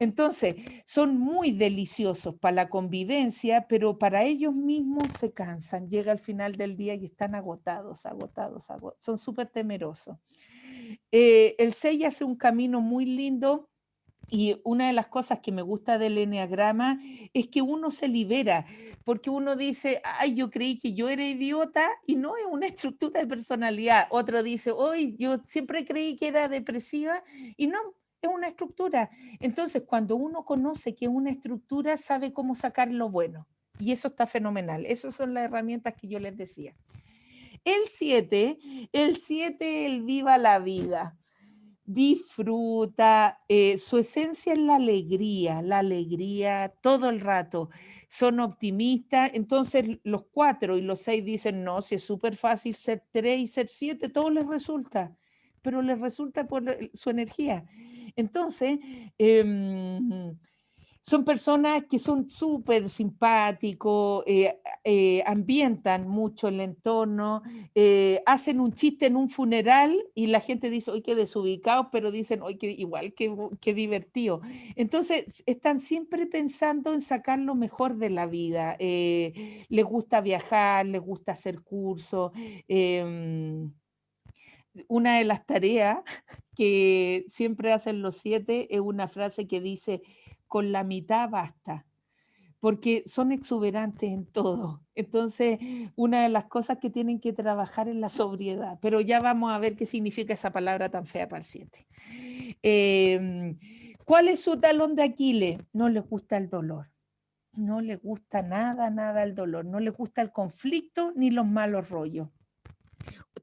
Entonces, son muy deliciosos para la convivencia, pero para ellos mismos se cansan. Llega al final del día y están agotados. Son súper temerosos. El 6 hace un camino muy lindo. Y una de las cosas que me gusta del eneagrama es que uno se libera, porque uno dice, ay, yo creí que yo era idiota y no es una estructura de personalidad. Otro dice, hoy yo siempre creí que era depresiva y no, es una estructura. Entonces, cuando uno conoce que es una estructura, sabe cómo sacar lo bueno. Y eso está fenomenal. Esas son las herramientas que yo les decía. El 7, el viva la vida. Disfruta, su esencia es la alegría todo el rato. Son optimistas, entonces los 4 y los 6 dicen, no, si es súper fácil ser 3 y ser 7, todo les resulta, pero les resulta por su energía. Entonces, son personas que son súper simpáticos, ambientan mucho el entorno, hacen un chiste en un funeral y la gente dice, oye, qué desubicados, pero dicen, oye, igual, qué divertido. Entonces, están siempre pensando en sacar lo mejor de la vida. Les gusta viajar, les gusta hacer cursos. Una de las tareas que siempre hacen los 7 es una frase que dice, con la mitad basta, porque son exuberantes en todo. Entonces, una de las cosas que tienen que trabajar es la sobriedad, pero ya vamos a ver qué significa esa palabra tan fea para el 7. ¿Cuál es su talón de Aquiles? No les gusta el dolor. No les gusta nada el dolor. No les gusta el conflicto ni los malos rollos.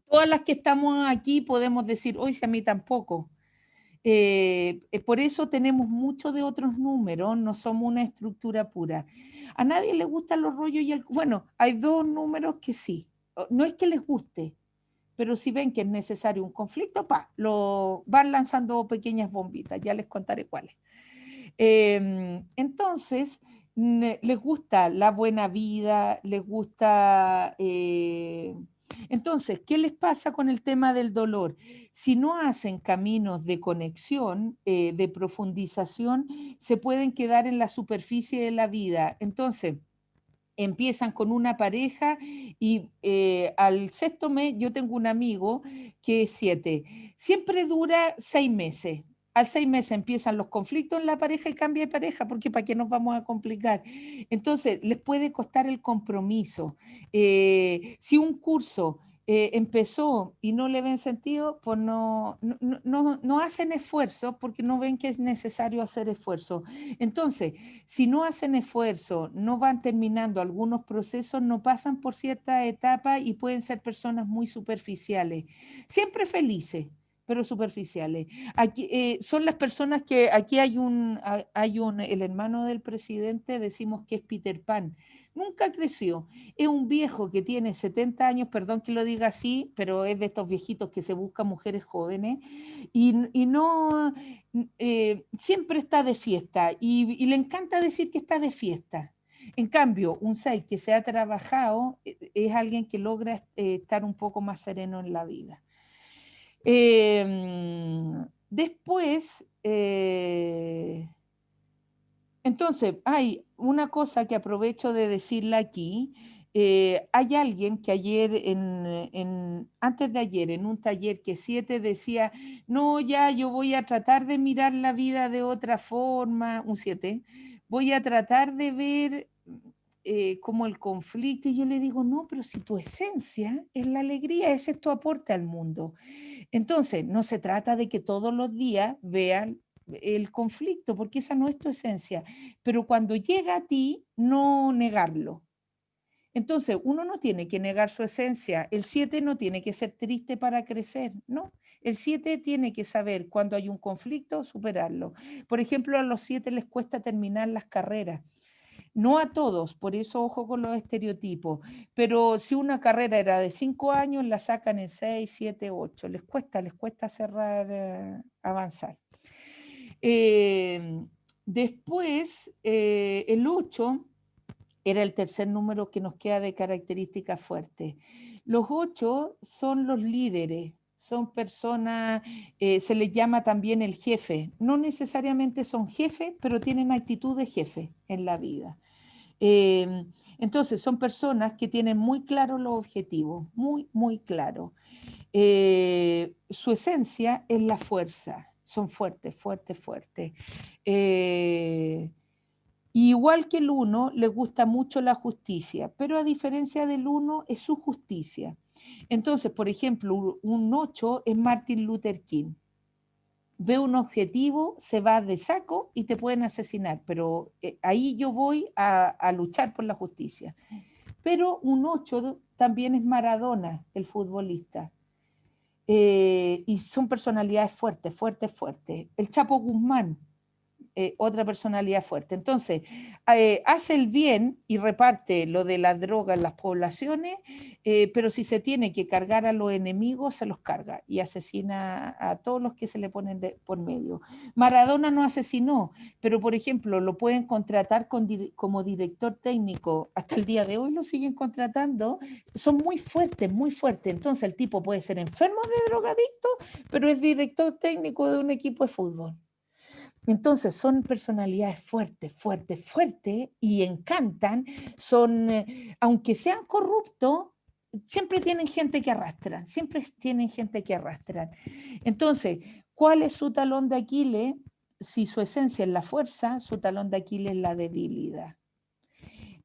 Todas las que estamos aquí podemos decir, hoy si a mí tampoco. Por eso tenemos mucho de otros números, no somos una estructura pura. A nadie le gustan los rollos y bueno, hay 2 números que sí. No es que les guste, pero si ven que es necesario un conflicto, lo van lanzando pequeñas bombitas, ya les contaré cuáles. Entonces, les gusta la buena vida, les gusta... Entonces, ¿qué les pasa con el tema del dolor? Si no hacen caminos de conexión, de profundización, se pueden quedar en la superficie de la vida. Entonces, empiezan con una pareja y al 6º mes, yo tengo un amigo que es 7, siempre dura 6 meses. Al 6 meses empiezan los conflictos en la pareja y cambia de pareja, porque ¿para qué nos vamos a complicar? Entonces, les puede costar el compromiso. Si un curso empezó y no le ven sentido, pues no hacen esfuerzo porque no ven que es necesario hacer esfuerzo. Entonces, si no hacen esfuerzo, no van terminando algunos procesos, no pasan por cierta etapa y pueden ser personas muy superficiales, siempre felices, pero superficiales. Aquí, son las personas que, aquí el hermano del presidente, decimos que es Peter Pan, nunca creció, es un viejo que tiene 70 años, perdón que lo diga así, pero es de estos viejitos que se buscan mujeres jóvenes, y no, siempre está de fiesta, y le encanta decir que está de fiesta. En cambio, un 6 que se ha trabajado es alguien que logra estar un poco más sereno en la vida. Después, entonces, hay una cosa que aprovecho de decirla aquí. Hay alguien que ayer, antes de ayer, en un taller que 7 decía, no, ya yo voy a tratar de mirar la vida de otra forma, un 7, voy a tratar de ver como el conflicto, y yo le digo, no, pero si tu esencia es la alegría, ese es tu aporte al mundo. Entonces, no se trata de que todos los días vean el conflicto, porque esa no es tu esencia, pero cuando llega a ti, no negarlo. Entonces, uno no tiene que negar su esencia. El 7 no tiene que ser triste para crecer, ¿no? El 7 tiene que saber cuando hay un conflicto, superarlo. Por ejemplo, a los 7 les cuesta terminar las carreras. No a todos, por eso ojo con los estereotipos, pero si una carrera era de 5 años, la sacan en 6, 7, 8. Les cuesta cerrar, avanzar. Después, el 8 era el tercer número que nos queda de características fuertes. Los 8 son los líderes, son personas, se les llama también el jefe. No necesariamente son jefes, pero tienen actitud de jefe en la vida. Entonces, son personas que tienen muy claros los objetivos, muy claro. Su esencia es la fuerza, son fuertes. Igual que el 1, les gusta mucho la justicia, pero a diferencia del 1, es su justicia. Entonces, por ejemplo, un 8 es Martin Luther King. Ve un objetivo, se va de saco y te pueden asesinar, pero ahí yo voy a luchar por la justicia. Pero un 8 también es Maradona, el futbolista. Y son personalidades fuertes. El Chapo Guzmán, otra personalidad fuerte. Entonces, hace el bien y reparte lo de la droga en las poblaciones, pero si se tiene que cargar a los enemigos, se los carga y asesina a todos los que se le ponen por medio. Maradona no asesinó, pero por ejemplo, lo pueden contratar como director técnico. Hasta el día de hoy lo siguen contratando. Son muy fuertes. Entonces, el tipo puede ser enfermo de drogadicto, pero es director técnico de un equipo de fútbol. Entonces son personalidades fuertes y encantan, aunque sean corruptos, siempre tienen gente que arrastran. Entonces, ¿cuál es su talón de Aquiles? Si su esencia es la fuerza, su talón de Aquiles es la debilidad.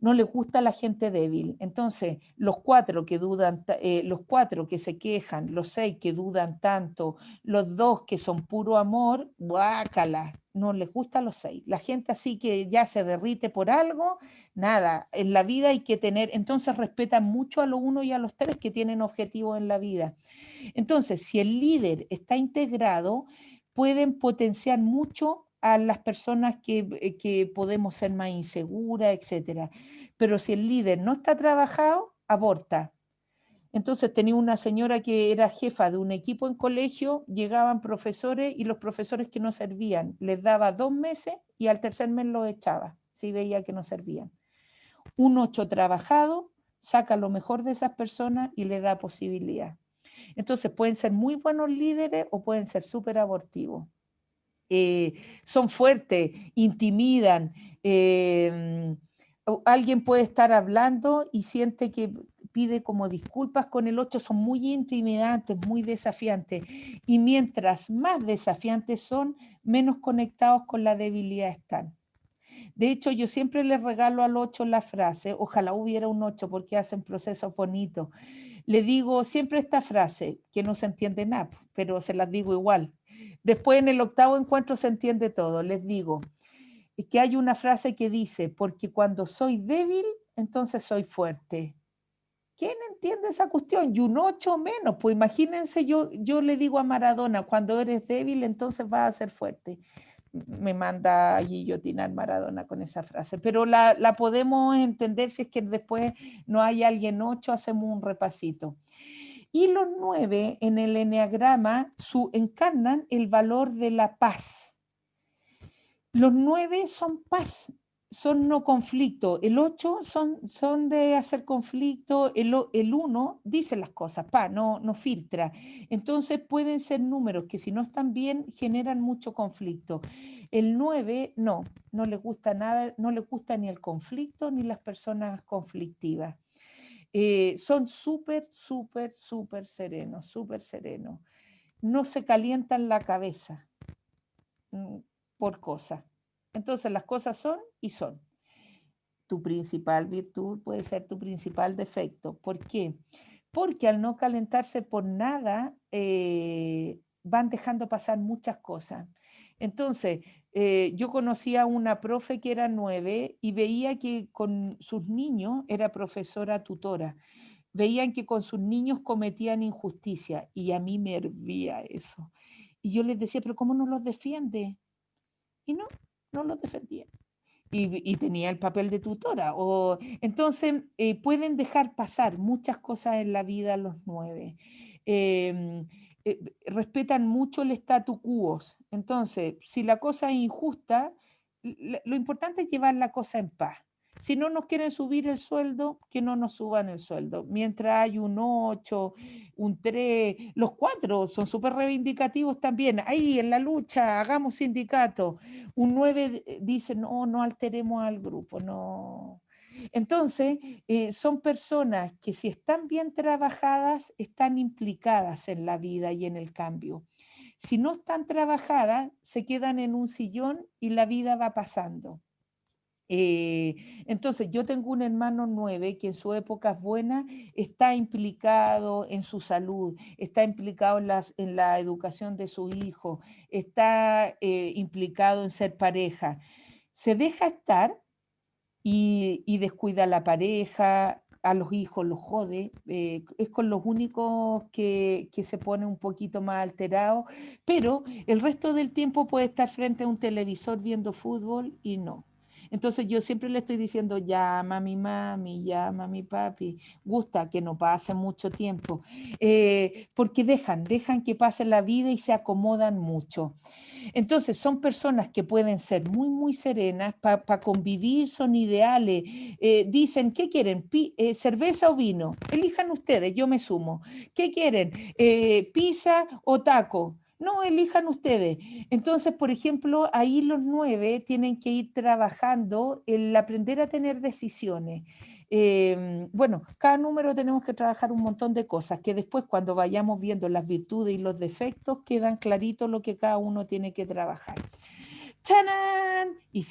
No les gusta la gente débil. Entonces, los 4 que dudan, los 4 que se quejan, los 6 que dudan tanto, los 2 que son puro amor, guácala, no les gusta a los 6. La gente así que ya se derrite por algo, nada, en la vida hay que tener, entonces respetan mucho a los 1 y a los 3 que tienen objetivos en la vida. Entonces, si el líder está integrado, pueden potenciar mucho a las personas que podemos ser más inseguras, etc. Pero si el líder no está trabajado, aborta. Entonces tenía una señora que era jefa de un equipo en colegio, llegaban profesores y los profesores que no servían, les daba 2 meses y al tercer mes los echaba, si veía que no servían. Un 8 trabajado saca lo mejor de esas personas y le da posibilidad. Entonces pueden ser muy buenos líderes o pueden ser súper abortivos. Son fuertes, intimidan. Alguien puede estar hablando y siente que pide como disculpas. Con el 8 son muy intimidantes, muy desafiantes. Y mientras más desafiantes son, menos conectados con la debilidad están. De hecho, yo siempre les regalo al 8 la frase, ojalá hubiera un 8 porque hacen procesos bonitos. Le digo siempre esta frase, que no se entiende nada, pero se las digo igual. Después en el 8º encuentro se entiende todo. Les digo que hay una frase que dice, porque cuando soy débil, entonces soy fuerte. ¿Quién entiende esa cuestión? Y un 8 menos, pues imagínense, yo le digo a Maradona, cuando eres débil, entonces vas a ser fuerte. Me manda a guillotinar Maradona con esa frase, pero la podemos entender si es que después no hay alguien 8, hacemos un repasito. Y los 9 en el eneagrama encarnan el valor de la paz. Los 9 son paz, son no conflicto. El 8 son de hacer conflicto. El 1 dice las cosas, no filtra. Entonces pueden ser números que si no están bien generan mucho conflicto. El 9 no les gusta nada, no les gusta ni el conflicto ni las personas conflictivas. Son súper serenos, súper serenos. No se calientan la cabeza por cosas. Entonces las cosas son y son. Tu principal virtud puede ser tu principal defecto. ¿Por qué? Porque al no calentarse por nada, van dejando pasar muchas cosas. Entonces, yo conocía a una profe que era 9 y veía que con sus niños, era profesora tutora, veían que con sus niños cometían injusticia y a mí me hervía eso. Y yo les decía, pero ¿cómo no los defiende? Y no los defendía. Y tenía el papel de tutora. Entonces, pueden dejar pasar muchas cosas en la vida los 9. Respetan mucho el statu quo. Entonces, si la cosa es injusta, lo importante es llevar la cosa en paz. Si no nos quieren subir el sueldo, que no nos suban el sueldo. Mientras hay un 8, un 3, los 4 son súper reivindicativos también. Ahí en la lucha, hagamos sindicato. Un 9 dice, no alteremos al grupo, no. Entonces, son personas que si están bien trabajadas, están implicadas en la vida y en el cambio. Si no están trabajadas, se quedan en un sillón y la vida va pasando. Entonces, yo tengo un hermano 9 que en su época buena está implicado en su salud, está implicado en la educación de su hijo, está implicado en ser pareja. Se deja estar y descuida a la pareja, a los hijos los jode, es con los únicos que se pone un poquito más alterado, pero el resto del tiempo puede estar frente a un televisor viendo fútbol y no. Entonces yo siempre le estoy diciendo, llama a mi mami, llama a mi papi, gusta que no pase mucho tiempo, porque dejan que pase la vida y se acomodan mucho. Entonces son personas que pueden ser muy serenas, para convivir son ideales. Dicen, ¿qué quieren? ¿Cerveza o vino? Elijan ustedes, yo me sumo. ¿Qué quieren? ¿Pizza o taco? No, elijan ustedes. Entonces, por ejemplo, ahí los 9 tienen que ir trabajando el aprender a tener decisiones. Bueno, cada número tenemos que trabajar un montón de cosas que después cuando vayamos viendo las virtudes y los defectos quedan clarito lo que cada uno tiene que trabajar. ¡Chanán! Y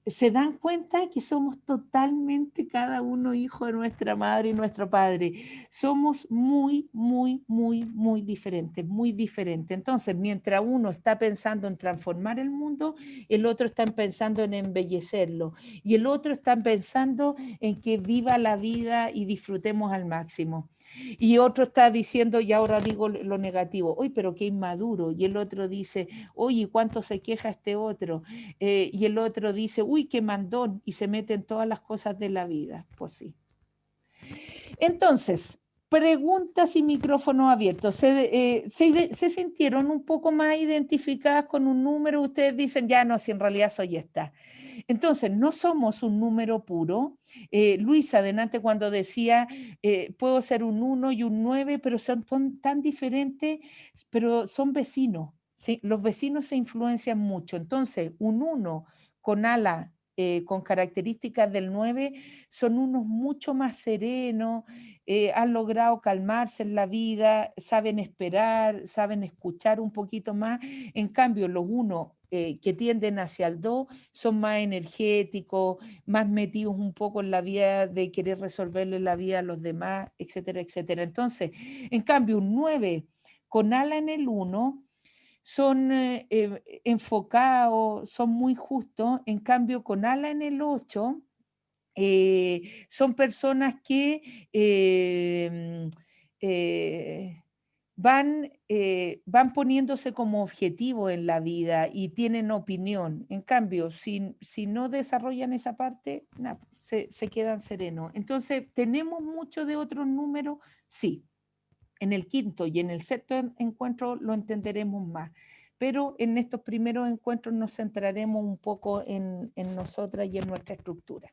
se dan cuenta que somos totalmente cada uno hijo de nuestra madre y nuestro padre. Somos muy diferentes, muy diferentes. Entonces, mientras uno está pensando en transformar el mundo, el otro está pensando en embellecerlo y el otro está pensando en que viva la vida y disfrutemos al máximo. Y otro está diciendo, y ahora digo lo negativo, uy, pero qué inmaduro. Y el otro dice, oye, ¿cuánto se queja este otro? Y el otro dice, uy, qué mandón, y se mete en todas las cosas de la vida. Pues sí. Entonces, preguntas y micrófono abierto. ¿Se sintieron un poco más identificadas con un número? Ustedes dicen, ya no, si en realidad soy esta. Entonces, no somos un número puro. Luisa, adelante cuando decía, puedo ser un 1 y un 9, pero son tan diferentes, pero son vecinos. ¿Sí? Los vecinos se influencian mucho. Entonces, un 1 con ala, con características del 9, son unos mucho más serenos, han logrado calmarse en la vida, saben esperar, saben escuchar un poquito más. En cambio, los 1 que tienden hacia el 2 son más energéticos, más metidos un poco en la vida de querer resolverle la vida a los demás, etcétera, etcétera. Entonces, en cambio, un 9 con ala en el 1 son enfocados, son muy justos, en cambio con ala en el 8 Son personas que van poniéndose como objetivo en la vida y tienen opinión. En cambio, si no desarrollan esa parte, se quedan serenos. Entonces, ¿tenemos mucho de otros números? Sí. En el quinto y en el sexto encuentro lo entenderemos más. Pero en estos primeros encuentros nos centraremos un poco en nosotras y en nuestra estructura.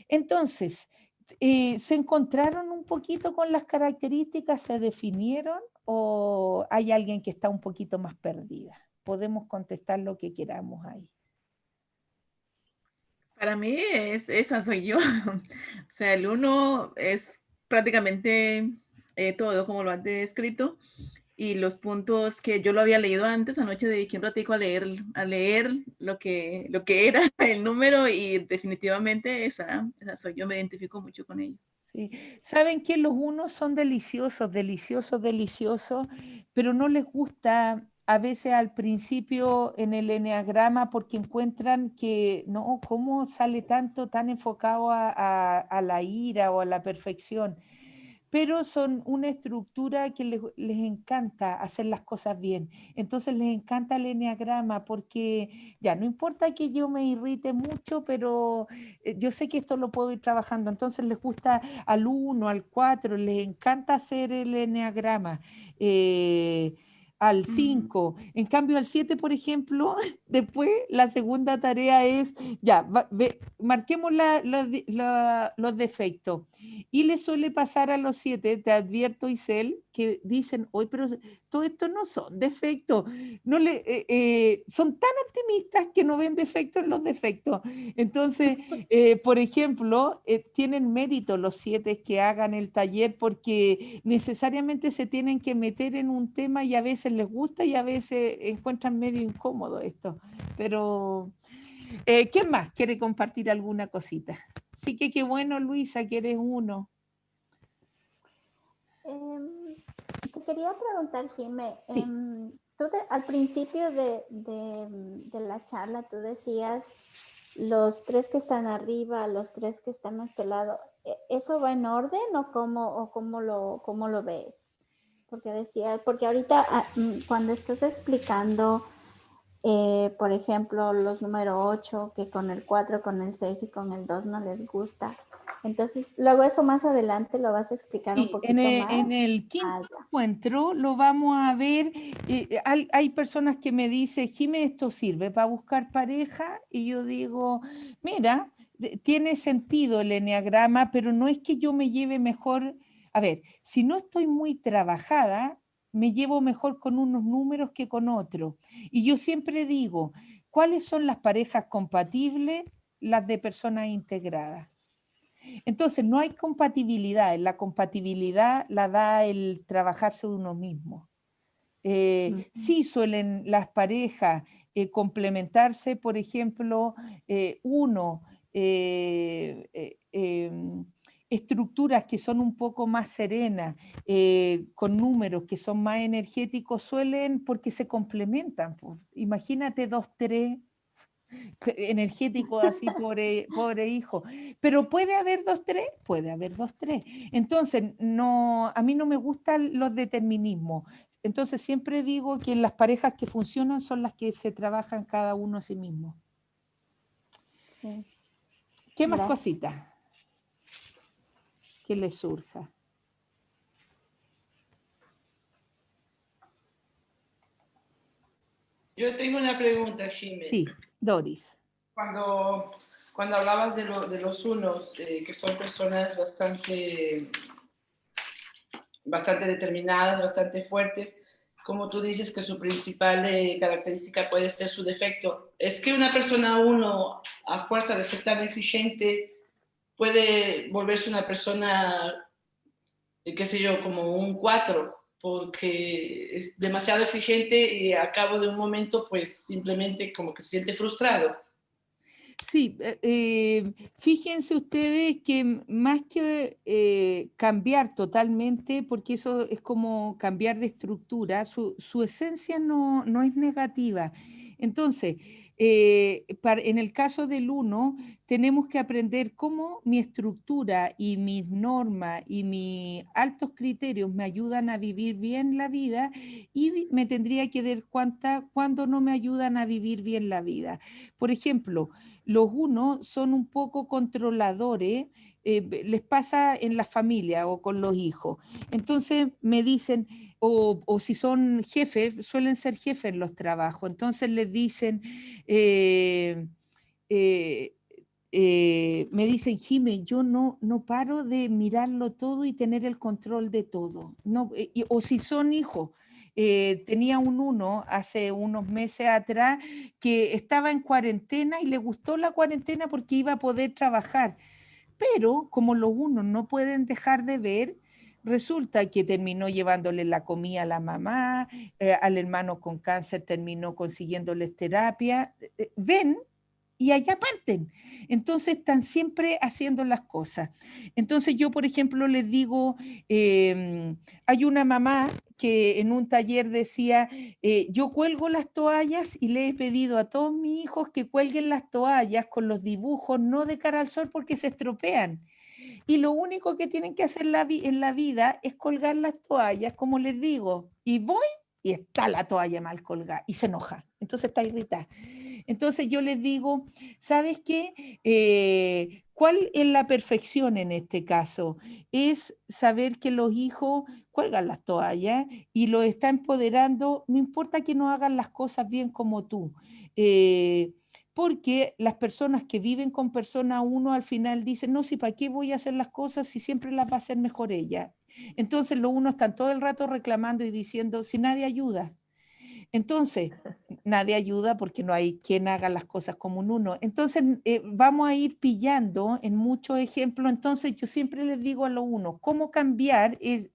Entonces, ¿se encontraron un poquito con las características? ¿Se definieron? ¿O hay alguien que está un poquito más perdida? Podemos contestar lo que queramos ahí. Para mí esa soy yo. O sea, el 1 es prácticamente todo como lo has descrito. Y los puntos que yo lo había leído antes, anoche dediqué un ratico a leer lo que era el número y definitivamente esa soy yo, me identifico mucho con ella. Sí. Saben que los unos son deliciosos, pero no les gusta a veces al principio en el eneagrama porque encuentran que, no, ¿cómo sale tanto tan enfocado a la ira o a la perfección? Pero son una estructura que les encanta hacer las cosas bien. Entonces les encanta el eneagrama porque ya no importa que yo me irrite mucho, pero yo sé que esto lo puedo ir trabajando. Entonces les gusta al 1, al 4, les encanta hacer el eneagrama. Al 5. En cambio, al 7, por ejemplo, después la segunda tarea es, ya, marquemos los defectos. Y le suele pasar a los 7, te advierto, Isel, que dicen, hoy, pero todo esto no son defectos. No son tan optimistas que no ven defectos en los defectos. Entonces, por ejemplo, tienen mérito los 7 que hagan el taller porque necesariamente se tienen que meter en un tema y a veces les gusta y a veces encuentran medio incómodo esto. Pero, ¿quién más quiere compartir alguna cosita? Sí que qué bueno, Luisa, que eres uno. Te quería preguntar, Jimé, Sí. al principio de la charla tú decías los 3 que están arriba, los 3 que están a este lado. ¿Eso va en orden o cómo lo ves? Porque ahorita cuando estás explicando, por ejemplo, los número 8, que con el 4, con el 6 y con el 2 no les gusta. Entonces, luego eso más adelante lo vas a explicar un poquito más. En el quinto encuentro lo vamos a ver. Hay personas que me dicen, Jimé, ¿esto sirve para buscar pareja? Y yo digo, mira, tiene sentido el eneagrama, pero no es que yo me lleve mejor. A ver, si no estoy muy trabajada, me llevo mejor con unos números que con otros. Y yo siempre digo, ¿cuáles son las parejas compatibles? Las de personas integradas. Entonces, no hay compatibilidad. La compatibilidad la da el trabajarse uno mismo. Sí suelen las parejas complementarse, por ejemplo, estructuras que son un poco más serenas, con números que son más energéticos, suelen porque se complementan. Pues. Imagínate 2, 3 energético así, pobre hijo. Pero puede haber 2, 3, puede haber 2, 3. Entonces, no, a mí no me gustan los determinismos. Entonces, siempre digo que las parejas que funcionan son las que se trabajan cada uno a sí mismo. Sí. ¿Qué más cositas que les surja? Yo tengo una pregunta, Jimé. Sí, Doris. Cuando hablabas de los unos, que son personas bastante determinadas, bastante fuertes, como tú dices que su principal característica puede ser su defecto, ¿es que una persona uno, a fuerza de ser tan exigente, puede volverse una persona, qué sé yo, como un 4? Porque es demasiado exigente y a cabo de un momento, pues simplemente como que se siente frustrado. Sí, fíjense ustedes que más que cambiar totalmente, porque eso es como cambiar de estructura, su esencia no es negativa. Entonces, en el caso del 1, tenemos que aprender cómo mi estructura y mis normas y mis altos criterios me ayudan a vivir bien la vida, y me tendría que dar cuenta cuando no me ayudan a vivir bien la vida. Por ejemplo, los 1 son un poco controladores, les pasa en la familia o con los hijos. Entonces me dicen, o si son jefes, suelen ser jefes en los trabajos, entonces les dicen, eh, eh, me dicen, Jime, yo no paro de mirarlo todo y tener el control de todo. No, o si son hijos, tenía un 1 hace unos meses atrás que estaba en cuarentena y le gustó la cuarentena porque iba a poder trabajar, pero como los 1 no pueden dejar de ver, resulta que terminó llevándole la comida a la mamá, al hermano con cáncer terminó consiguiéndoles terapia, ven y allá parten. Entonces están siempre haciendo las cosas. Entonces yo, por ejemplo, les digo, hay una mamá que en un taller decía, yo cuelgo las toallas y le he pedido a todos mis hijos que cuelguen las toallas con los dibujos, no de cara al sol porque se estropean. Y lo único que tienen que hacer en la vida es colgar las toallas, como les digo, y voy y está la toalla mal colgada y se enoja, entonces está irritada. Entonces yo les digo, ¿sabes qué? ¿Cuál es la perfección en este caso? Es saber que los hijos cuelgan las toallas y los está empoderando, no importa que no hagan las cosas bien como tú. Porque las personas que viven con persona 1 al final dicen, no, si para qué voy a hacer las cosas si siempre las va a hacer mejor ella. Entonces los 1 están todo el rato reclamando y diciendo, si nadie ayuda. Entonces, nadie ayuda porque no hay quien haga las cosas como un 1. Entonces, vamos a ir pillando en muchos ejemplos. Entonces, yo siempre les digo a los 1, ¿cómo cambiar el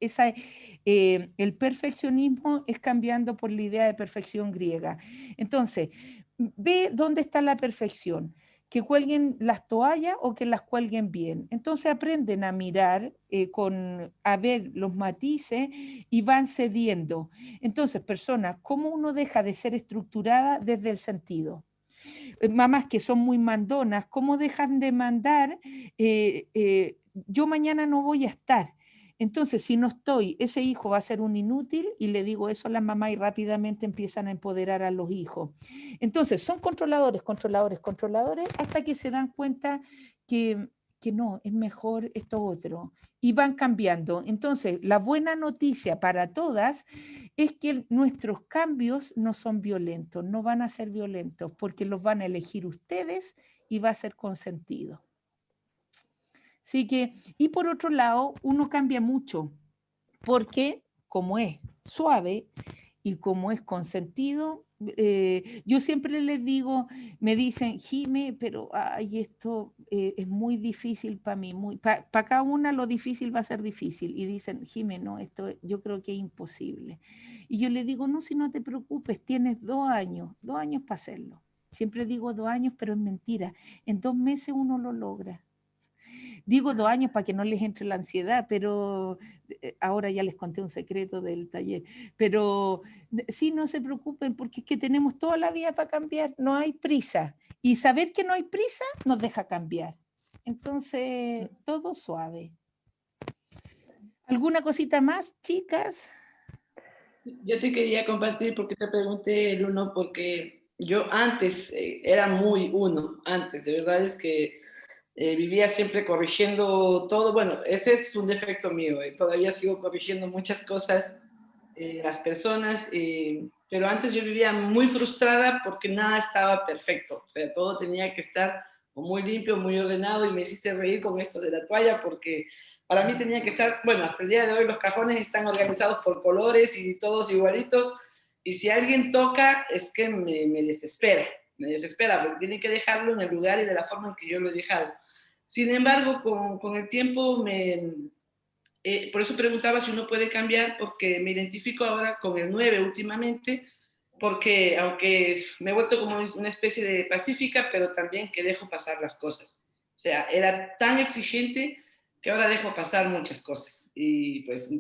perfeccionismo? Es cambiando por la idea de perfección griega. Entonces, ve dónde está la perfección. Que cuelguen las toallas o que las cuelguen bien. Entonces aprenden a mirar, a ver los matices y van cediendo. Entonces, personas, ¿cómo uno deja de ser estructurada desde el sentido? Mamás que son muy mandonas, ¿cómo dejan de mandar? Yo mañana no voy a estar. Entonces, si no estoy, ese hijo va a ser un inútil, y le digo eso a la mamá y rápidamente empiezan a empoderar a los hijos. Entonces, son controladores, controladores, controladores, hasta que se dan cuenta que, que no, es mejor esto otro. Y van cambiando. Entonces, la buena noticia para todas es que nuestros cambios no son violentos, no van a ser violentos, porque los van a elegir ustedes y va a ser consentido. Así que, y por otro lado, uno cambia mucho, porque como es suave y como es consentido, yo siempre les digo, me dicen, Jime, pero ay, esto es muy difícil para mí, para cada una lo difícil va a ser difícil, y dicen, Jime, no, esto yo creo que es imposible. Y yo les digo, no, si no te preocupes, tienes 2 años para hacerlo. Siempre digo 2 años, pero es mentira, en 2 meses uno lo logra. Digo 2 años para que no les entre la ansiedad, pero ahora ya les conté un secreto del taller. Pero sí, no se preocupen, porque es que tenemos toda la vida para cambiar, no hay prisa. Y saber que no hay prisa nos deja cambiar. Entonces, todo suave. ¿Alguna cosita más, chicas? Yo te quería compartir porque te pregunté el 1, porque yo antes era muy 1, antes, de verdad es que vivía siempre corrigiendo todo. Bueno, ese es un defecto mío, todavía sigo corrigiendo muchas cosas, las personas, pero antes yo vivía muy frustrada porque nada estaba perfecto, o sea, todo tenía que estar muy limpio, muy ordenado, y me hiciste reír con esto de la toalla porque para mí tenía que estar, bueno, hasta el día de hoy los cajones están organizados por colores y todos igualitos, y si alguien toca es que me desespera, porque tiene que dejarlo en el lugar y de la forma en que yo lo he dejado. Sin embargo, con el tiempo por eso preguntaba si uno puede cambiar, porque me identifico ahora con el 9 últimamente, porque aunque me he vuelto como una especie de pacífica, pero también que dejo pasar las cosas. O sea, era tan exigente que ahora dejo pasar muchas cosas. Y pues,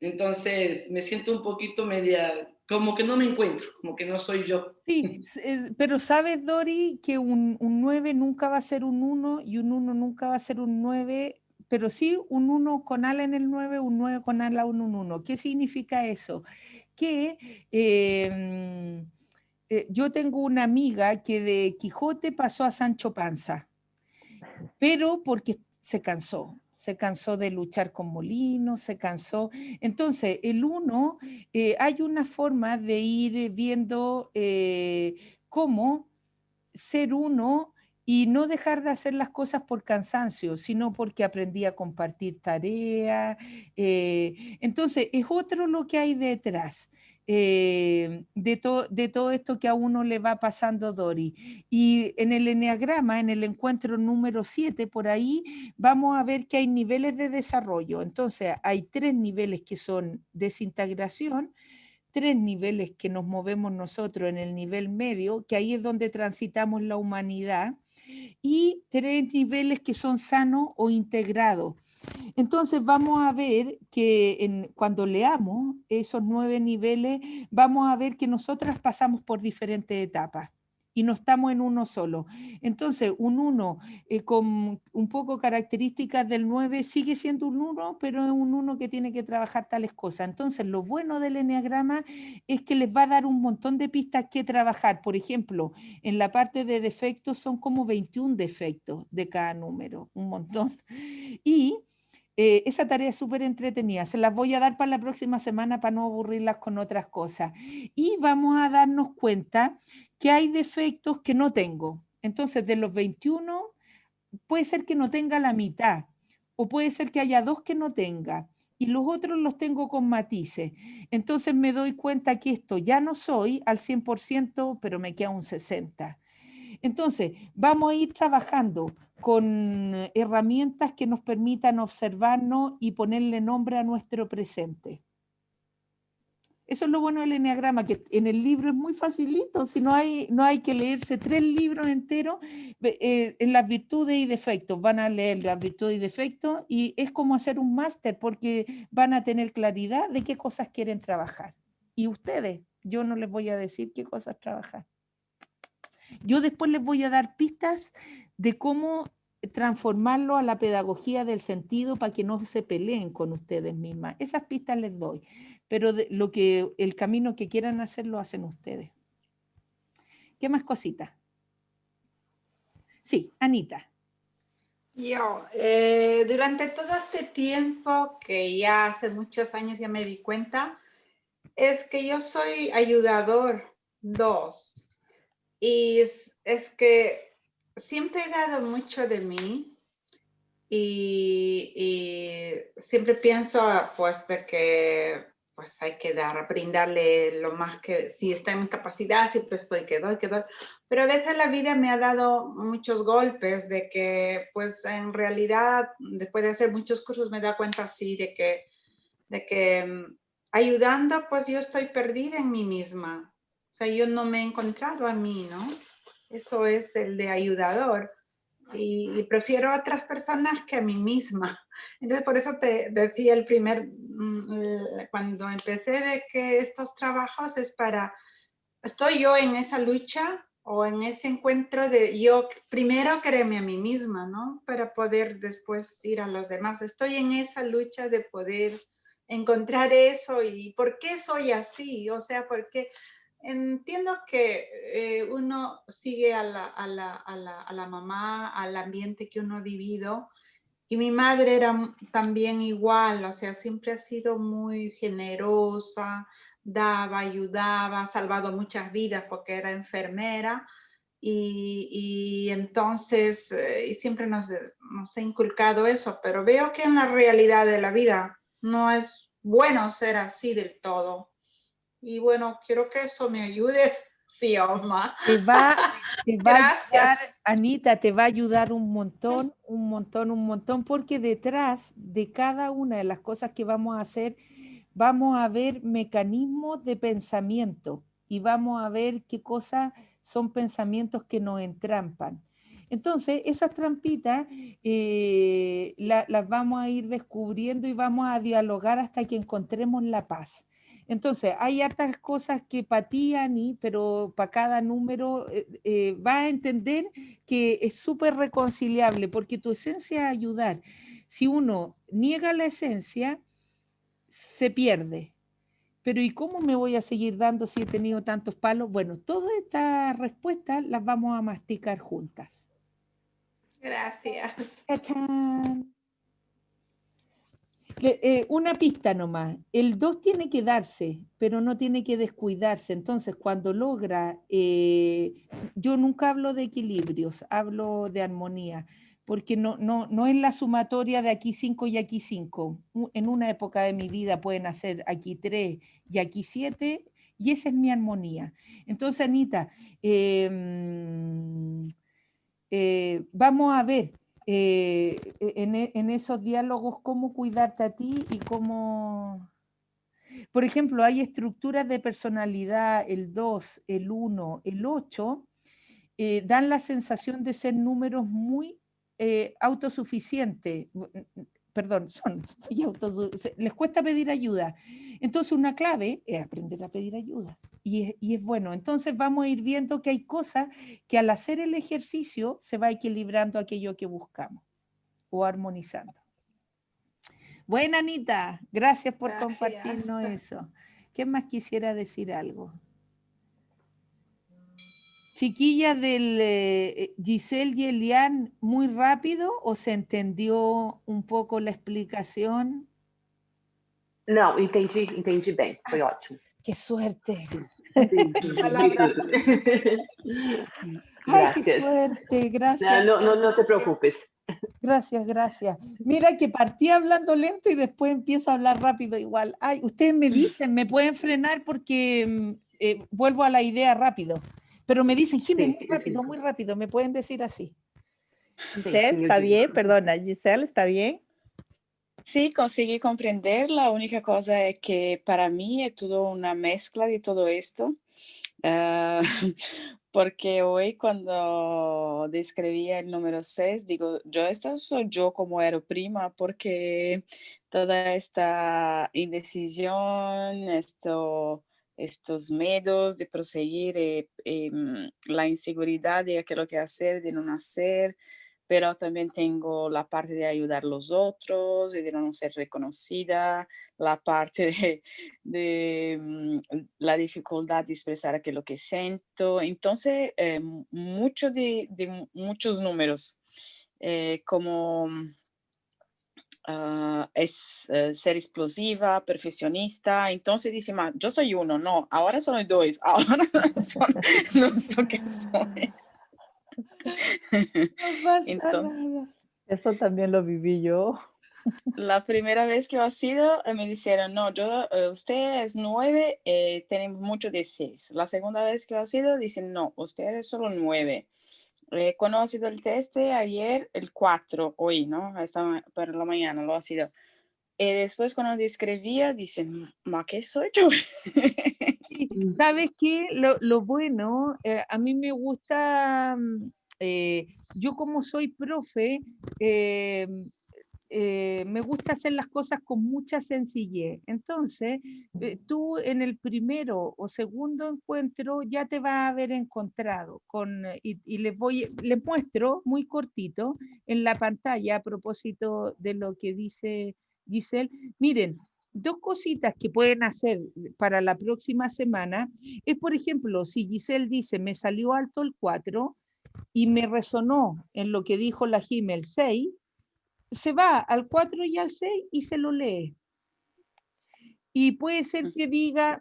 entonces me siento un poquito media como que no me encuentro, como que no soy yo. Sí, pero sabes, Dori, que un 9 nunca va a ser un 1 y un 1 nunca va a ser un 9, pero sí un 1 con ala en el 9, un 9 con ala en un 1. ¿Qué significa eso? Que yo tengo una amiga que de Quijote pasó a Sancho Panza, pero porque se cansó de luchar con molinos, se cansó. Entonces, el 1, hay una forma de ir viendo cómo ser uno y no dejar de hacer las cosas por cansancio, sino porque aprendí a compartir tareas. Entonces, es otro lo que hay detrás. De todo esto que a uno le va pasando, Dori. Y en el eneagrama, en el encuentro número 7, por ahí vamos a ver que hay niveles de desarrollo. Entonces, hay 3 niveles que son desintegración, 3 niveles que nos movemos nosotros en el nivel medio, que ahí es donde transitamos la humanidad, y 3 niveles que son sanos o integrados. Entonces vamos a ver que cuando leamos esos 9 niveles, vamos a ver que nosotras pasamos por diferentes etapas y no estamos en uno solo. Entonces, un 1 con un poco características del 9 sigue siendo un 1, pero es un 1 que tiene que trabajar tales cosas. Entonces, lo bueno del eneagrama es que les va a dar un montón de pistas que trabajar. Por ejemplo, en la parte de defectos son como 21 defectos de cada número, un montón. Y esa tarea es súper entretenida. Se las voy a dar para la próxima semana para no aburrirlas con otras cosas. Y vamos a darnos cuenta que hay defectos que no tengo. Entonces, de los 21, puede ser que no tenga la mitad, o puede ser que haya 2 que no tenga, y los otros los tengo con matices. Entonces me doy cuenta que esto ya no soy al 100%, pero me queda un 60%. Entonces, vamos a ir trabajando con herramientas que nos permitan observarnos y ponerle nombre a nuestro presente. Eso es lo bueno del eneagrama, que en el libro es muy facilito, si no hay que leerse 3 libros enteros en las virtudes y defectos. Van a leer las virtudes y defectos y es como hacer un máster porque van a tener claridad de qué cosas quieren trabajar. Y ustedes, yo no les voy a decir qué cosas trabajar. Yo después les voy a dar pistas de cómo transformarlo a la pedagogía del sentido para que no se peleen con ustedes mismas. Esas pistas les doy, pero el camino que quieran hacer lo hacen ustedes. ¿Qué más cositas? Sí, Anita. Yo, durante todo este tiempo, que ya hace muchos años ya me di cuenta, es que yo soy ayudador 2. Y es que siempre he dado mucho de mí y siempre pienso pues de que pues hay que brindarle lo más que, si está en mi capacidad, siempre estoy que doy. Pero a veces la vida me ha dado muchos golpes de que pues en realidad después de hacer muchos cursos me da cuenta así de que ayudando pues yo estoy perdida en mí misma. O sea, yo no me he encontrado a mí, ¿no? Eso es el de ayudador. Y prefiero a otras personas que a mí misma. Entonces, por eso te decía cuando empecé de que estos trabajos es estoy yo en esa lucha o en ese encuentro de yo primero quererme a mí misma, ¿no? Para poder después ir a los demás. Estoy en esa lucha de poder encontrar eso y ¿por qué soy así? O sea, porque entiendo que uno sigue a la mamá, al ambiente que uno ha vivido, y mi madre era también igual, o sea, siempre ha sido muy generosa, daba, ayudaba, ha salvado muchas vidas porque era enfermera, y entonces y siempre nos ha inculcado eso, pero veo que en la realidad de la vida no es bueno ser así del todo. Y bueno, quiero que eso me ayude, Xioma. Te va a Gracias. ayudar, Anita, te va a ayudar un montón, porque detrás de cada una de las cosas que vamos a hacer, vamos a ver mecanismos de pensamiento y vamos a ver qué cosas son pensamientos que nos entrampan. Entonces, esas trampitas las vamos a ir descubriendo y vamos a dialogar hasta que encontremos la paz. Entonces, hay hartas cosas que para ti, Ani, pero para cada número va a entender que es súper reconciliable, porque tu esencia es ayudar. Si uno niega la esencia, se pierde. Pero ¿y cómo me voy a seguir dando si he tenido tantos palos? Bueno, todas estas respuestas las vamos a masticar juntas. Gracias. ¡Cachán! Una pista nomás. El 2 tiene que darse, pero no tiene que descuidarse. Entonces, cuando logra, yo nunca hablo de equilibrios, hablo de armonía, porque no es la sumatoria de aquí 5 y aquí 5. En una época de mi vida pueden hacer aquí 3 y aquí 7, y esa es mi armonía. Entonces, Anita, vamos a ver en esos diálogos cómo cuidarte a ti y cómo... Por ejemplo, hay estructuras de personalidad, el 2, el 1, el 8, dan la sensación de ser números muy autosuficientes. Perdón, les cuesta pedir ayuda. Entonces una clave es aprender a pedir ayuda y es bueno. Entonces vamos a ir viendo que hay cosas que al hacer el ejercicio se va equilibrando aquello que buscamos o armonizando. Buena, Anita, gracias por compartirnos eso. ¿Quién más quisiera decir algo? Chiquillas del Giselle y Elian, ¿muy rápido o se entendió un poco la explicación? Não, entendi bem, foi ótimo. ¡Qué suerte! Palabra. ¡Ay, qué suerte! Gracias. No te preocupes. Gracias, gracias. Mira que partí hablando lento y después empiezo a hablar rápido igual. Ay, ustedes me dicen, me pueden frenar porque vuelvo a la idea rápido. Pero me dicen, Jiménez, muy rápido, me pueden decir así. Giselle, ¿está bien? Perdona, Giselle, ¿está bien? Sí, conseguí comprender. La única cosa es que para mí es todo una mezcla de todo esto. Porque hoy cuando describía el número 6, digo, esto soy yo como era prima, porque toda esta indecisión, estos miedos de proseguir, la inseguridad de aquello que hacer, de no hacer, pero también tengo la parte de ayudar a los otros y de no ser reconocida, la parte de la dificultad de expresar aquello que siento. Entonces, mucho de muchos números, como es ser explosiva, perfeccionista. Entonces dice, yo soy uno, no, ahora soy dos, ahora no sé qué soy. Entonces, eso también lo viví yo. La primera vez que yo he sido, me dijeron, no, usted es 9, tenemos mucho de 6. La segunda vez que yo he sido, dicen, no, usted es solo 9. Cuando ha sido el test ayer, el 4, hoy, ¿no? Por la mañana lo ha sido. Después cuando describía, dicen, ¿ma qué soy yo? ¿Sabes qué? Lo bueno, a mí me gusta, yo como soy profe, me gusta hacer las cosas con mucha sencillez. Entonces, tú en el primero o segundo encuentro ya te vas a haber encontrado y les muestro muy cortito en la pantalla a propósito de lo que dice Giselle. Miren, dos cositas que pueden hacer para la próxima semana es, por ejemplo, si Giselle dice, me salió alto el 4 y me resonó en lo que dijo la Jimé el 6, se va al 4 y al 6 y se lo lee. Y puede ser que diga,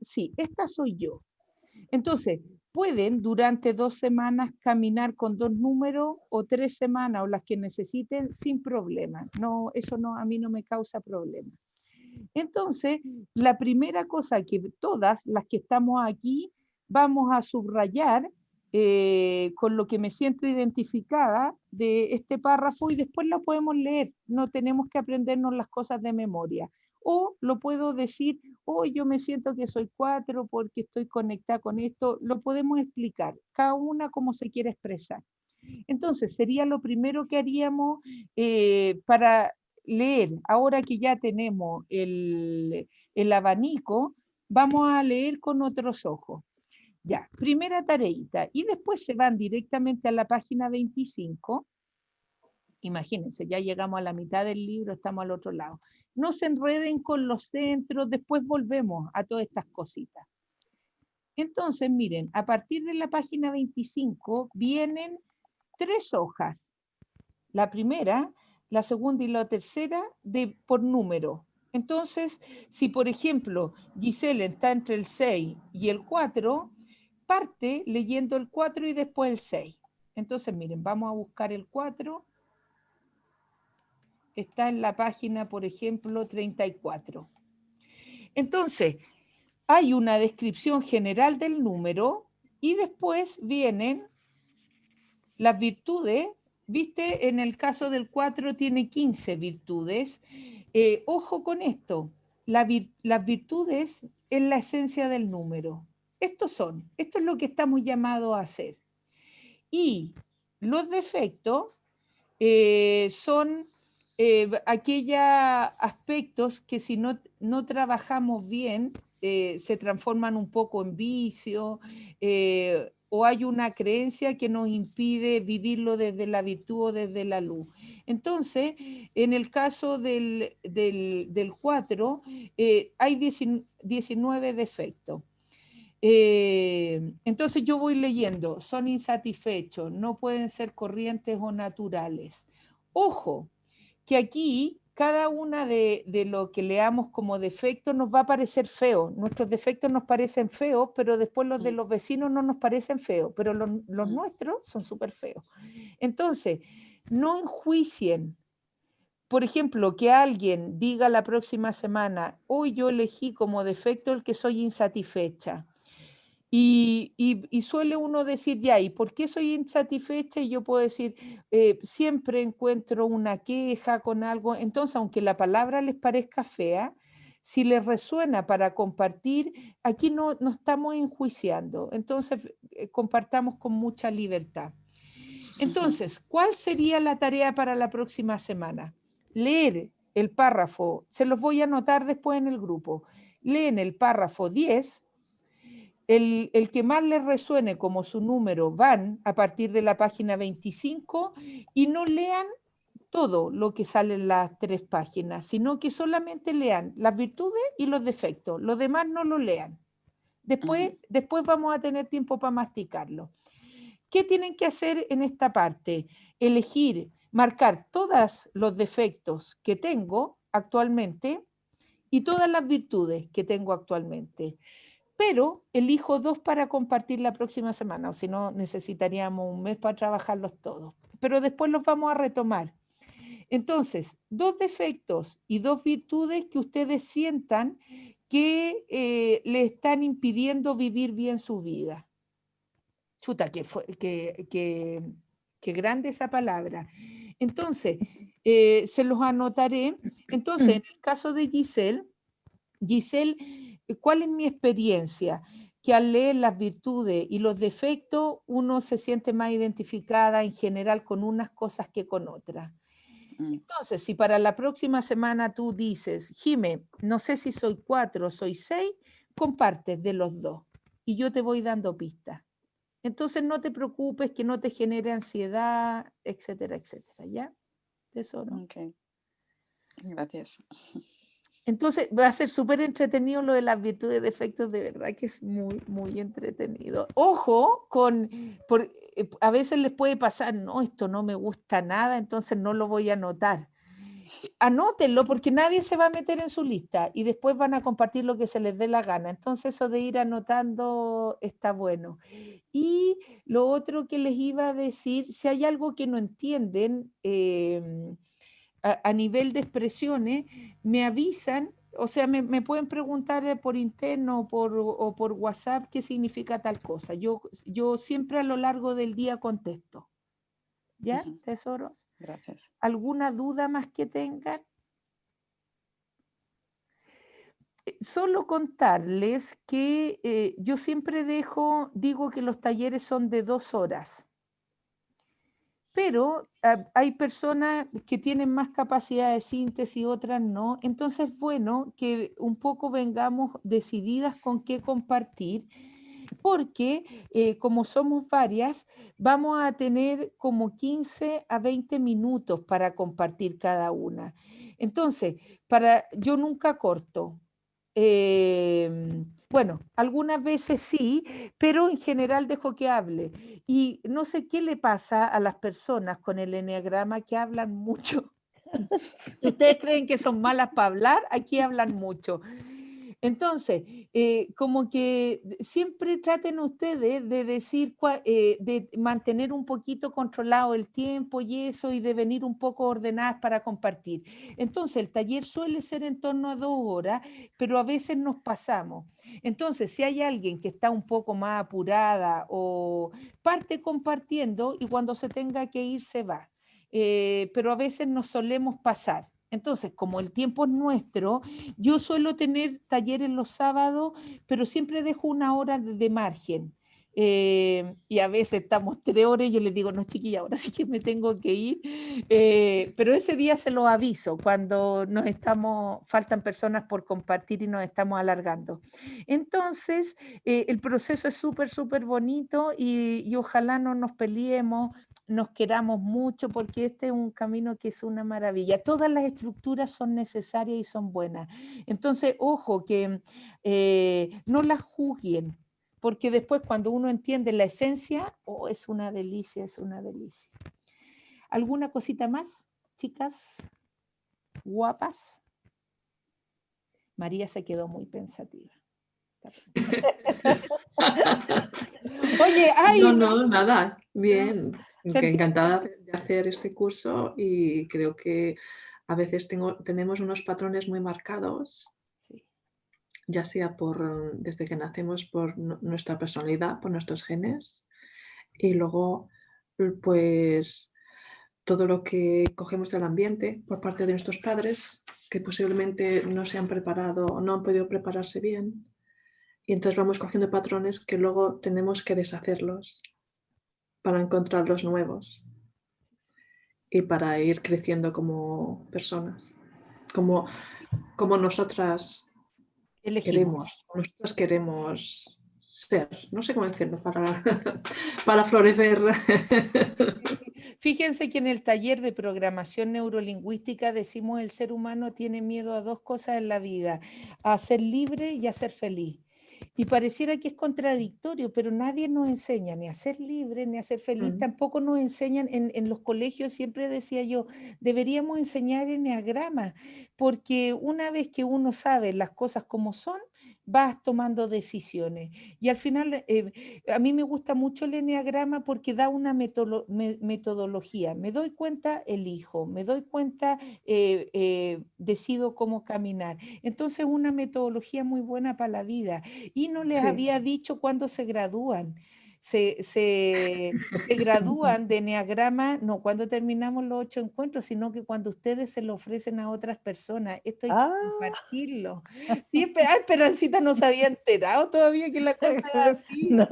sí, esta soy yo. Entonces, pueden durante 2 semanas caminar con 2 números o 3 semanas o las que necesiten sin problema. No, eso no, a mí no me causa problema. Entonces, la primera cosa que todas las que estamos aquí vamos a subrayar con lo que me siento identificada de este párrafo y después lo podemos leer. No tenemos que aprendernos las cosas de memoria. O lo puedo decir, yo me siento que soy 4 porque estoy conectada con esto. Lo podemos explicar, cada una como se quiere expresar. Entonces, sería lo primero que haríamos para leer, ahora que ya tenemos el abanico, vamos a leer con otros ojos. Ya, primera tareita. Y después se van directamente a la página 25. Imagínense, ya llegamos a la mitad del libro, estamos al otro lado. No se enreden con los centros, después volvemos a todas estas cositas. Entonces, miren, a partir de la página 25 vienen 3 hojas. La primera, la segunda y la tercera por número. Entonces, si por ejemplo Giselle está entre el 6 y el 4, parte leyendo el 4 y después el 6. Entonces, miren, vamos a buscar el 4. Está en la página, por ejemplo, 34. Entonces, hay una descripción general del número y después vienen las virtudes. ¿Viste? En el caso del 4 tiene 15 virtudes. Ojo con esto. Las virtudes es la esencia del número. Esto es lo que estamos llamados a hacer. Y los defectos son aquellos aspectos que si no trabajamos bien, se transforman un poco en vicio, o hay una creencia que nos impide vivirlo desde la virtud o desde la luz. Entonces, en el caso del 4, hay 19 defectos. Entonces yo voy leyendo, son insatisfechos, no pueden ser corrientes o naturales. Ojo, que aquí cada una de lo que leamos como defectos nos va a parecer feo. Nuestros defectos nos parecen feos, pero después los de los vecinos no nos parecen feos, pero los nuestros son súper feos. Entonces, no enjuicien. Por ejemplo, que alguien diga la próxima semana, hoy yo elegí como defecto el que soy insatisfecha. Y suele uno decir, ya, ¿y por qué soy insatisfecha? Y yo puedo decir, siempre encuentro una queja con algo. Entonces, aunque la palabra les parezca fea, si les resuena para compartir, aquí no estamos enjuiciando. Entonces, compartamos con mucha libertad. Entonces, ¿cuál sería la tarea para la próxima semana? Leer el párrafo, se los voy a anotar después en el grupo. Leen el párrafo 10. El que más les resuene como su número van a partir de la página 25 y no lean todo lo que sale en las 3 páginas, sino que solamente lean las virtudes y los defectos. Los demás no lo lean. Después vamos a tener tiempo para masticarlo. ¿Qué tienen que hacer en esta parte? Elegir, marcar todos los defectos que tengo actualmente y todas las virtudes que tengo actualmente. Pero elijo 2 para compartir la próxima semana, o si no, necesitaríamos un mes para trabajarlos todos. Pero después los vamos a retomar. Entonces, 2 defectos y 2 virtudes que ustedes sientan que le están impidiendo vivir bien su vida. Chuta, que grande esa palabra. Entonces, se los anotaré. Entonces, en el caso de Giselle, ¿cuál es mi experiencia? Que al leer las virtudes y los defectos, uno se siente más identificada en general con unas cosas que con otras. Entonces, si para la próxima semana tú dices, Jime, no sé si soy 4 o soy 6, compartes de los 2 y yo te voy dando pistas. Entonces no te preocupes que no te genere ansiedad, etcétera, etcétera, ¿ya? Tesoro. Ok, gracias. Entonces va a ser súper entretenido lo de las virtudes y defectos, de verdad que es muy, muy entretenido. Ojo, a veces les puede pasar, no, esto no me gusta nada, entonces no lo voy a anotar. Anótenlo porque nadie se va a meter en su lista y después van a compartir lo que se les dé la gana. Entonces eso de ir anotando está bueno. Y lo otro que les iba a decir, si hay algo que no entienden, a nivel de expresiones, me avisan, o sea, me pueden preguntar por interno o por WhatsApp qué significa tal cosa. Yo siempre a lo largo del día contesto. ¿Ya, tesoros? Gracias. ¿Alguna duda más que tengan? Solo contarles que yo siempre digo que los talleres son de 2 horas. pero hay personas que tienen más capacidad de síntesis, otras no. Entonces, bueno, que un poco vengamos decididas con qué compartir, porque como somos varias, vamos a tener como 15 a 20 minutos para compartir cada una. Entonces, yo nunca corto. Bueno, algunas veces sí, pero en general dejo que hable. Y no sé qué le pasa a las personas con el eneagrama que hablan mucho. Si ustedes creen que son malas para hablar, aquí hablan mucho. Entonces, como que siempre traten ustedes de decir, de mantener un poquito controlado el tiempo y eso, y de venir un poco ordenadas para compartir. Entonces, el taller suele ser en torno a 2 horas, pero a veces nos pasamos. Entonces, si hay alguien que está un poco más apurada o parte compartiendo y cuando se tenga que ir se va. Pero a veces nos solemos pasar. Entonces, como el tiempo es nuestro, yo suelo tener talleres los sábados, pero siempre dejo 1 hora de margen. Y a veces estamos 3 horas y yo les digo, no, chiquilla, ahora sí que me tengo que ir. Pero ese día se los aviso cuando faltan personas por compartir y nos estamos alargando. Entonces, el proceso es súper, súper bonito y ojalá no nos peleemos, nos queramos mucho, porque este es un camino que es una maravilla. Todas las estructuras son necesarias y son buenas. Entonces, ojo, que no las juzguen, porque después cuando uno entiende la esencia, es una delicia, es una delicia. ¿Alguna cosita más, chicas? ¿Guapas? María se quedó muy pensativa. Oye, No, nada, bien. Encantada de hacer este curso y creo que a veces tenemos unos patrones muy marcados, sí, ya sea desde que nacemos por nuestra personalidad, por nuestros genes, y luego pues todo lo que cogemos del ambiente por parte de nuestros padres, que posiblemente no se han preparado o no han podido prepararse bien. Y entonces vamos cogiendo patrones que luego tenemos que deshacerlos para encontrar los nuevos y para ir creciendo como personas, como nosotras queremos ser. No sé cómo decirlo para florecer. Fíjense que en el taller de programación neurolingüística decimos el ser humano tiene miedo a 2 cosas en la vida, a ser libre y a ser feliz. Y pareciera que es contradictorio, pero nadie nos enseña ni a ser libre ni a ser feliz. Tampoco nos enseñan en los colegios, siempre decía yo, deberíamos enseñar eneagrama, porque una vez que uno sabe las cosas como son, vas tomando decisiones. Y al final, a mí me gusta mucho el eneagrama porque da una metodología. Me doy cuenta, elijo, me doy cuenta, decido cómo caminar. Entonces, una metodología muy buena para la vida. Y no les había dicho cuándo se gradúan. Se gradúan de eneagrama, no cuando terminamos los 8 encuentros, sino que cuando ustedes se lo ofrecen a otras personas. Esto hay que compartirlo. Sí, Esperancita no se había enterado todavía que la cosa es así. No.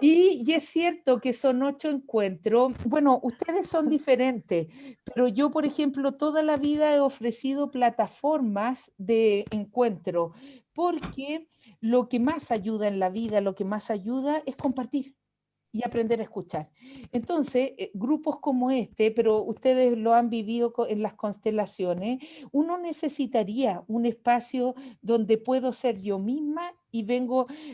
Y es cierto que son 8 encuentros. Bueno, ustedes son diferentes, pero yo, por ejemplo, toda la vida he ofrecido plataformas de encuentro, porque lo que más ayuda en la vida, lo que más ayuda es compartir y aprender a escuchar. Entonces, grupos como este, pero ustedes lo han vivido en las constelaciones, uno necesitaría un espacio donde puedo ser yo misma y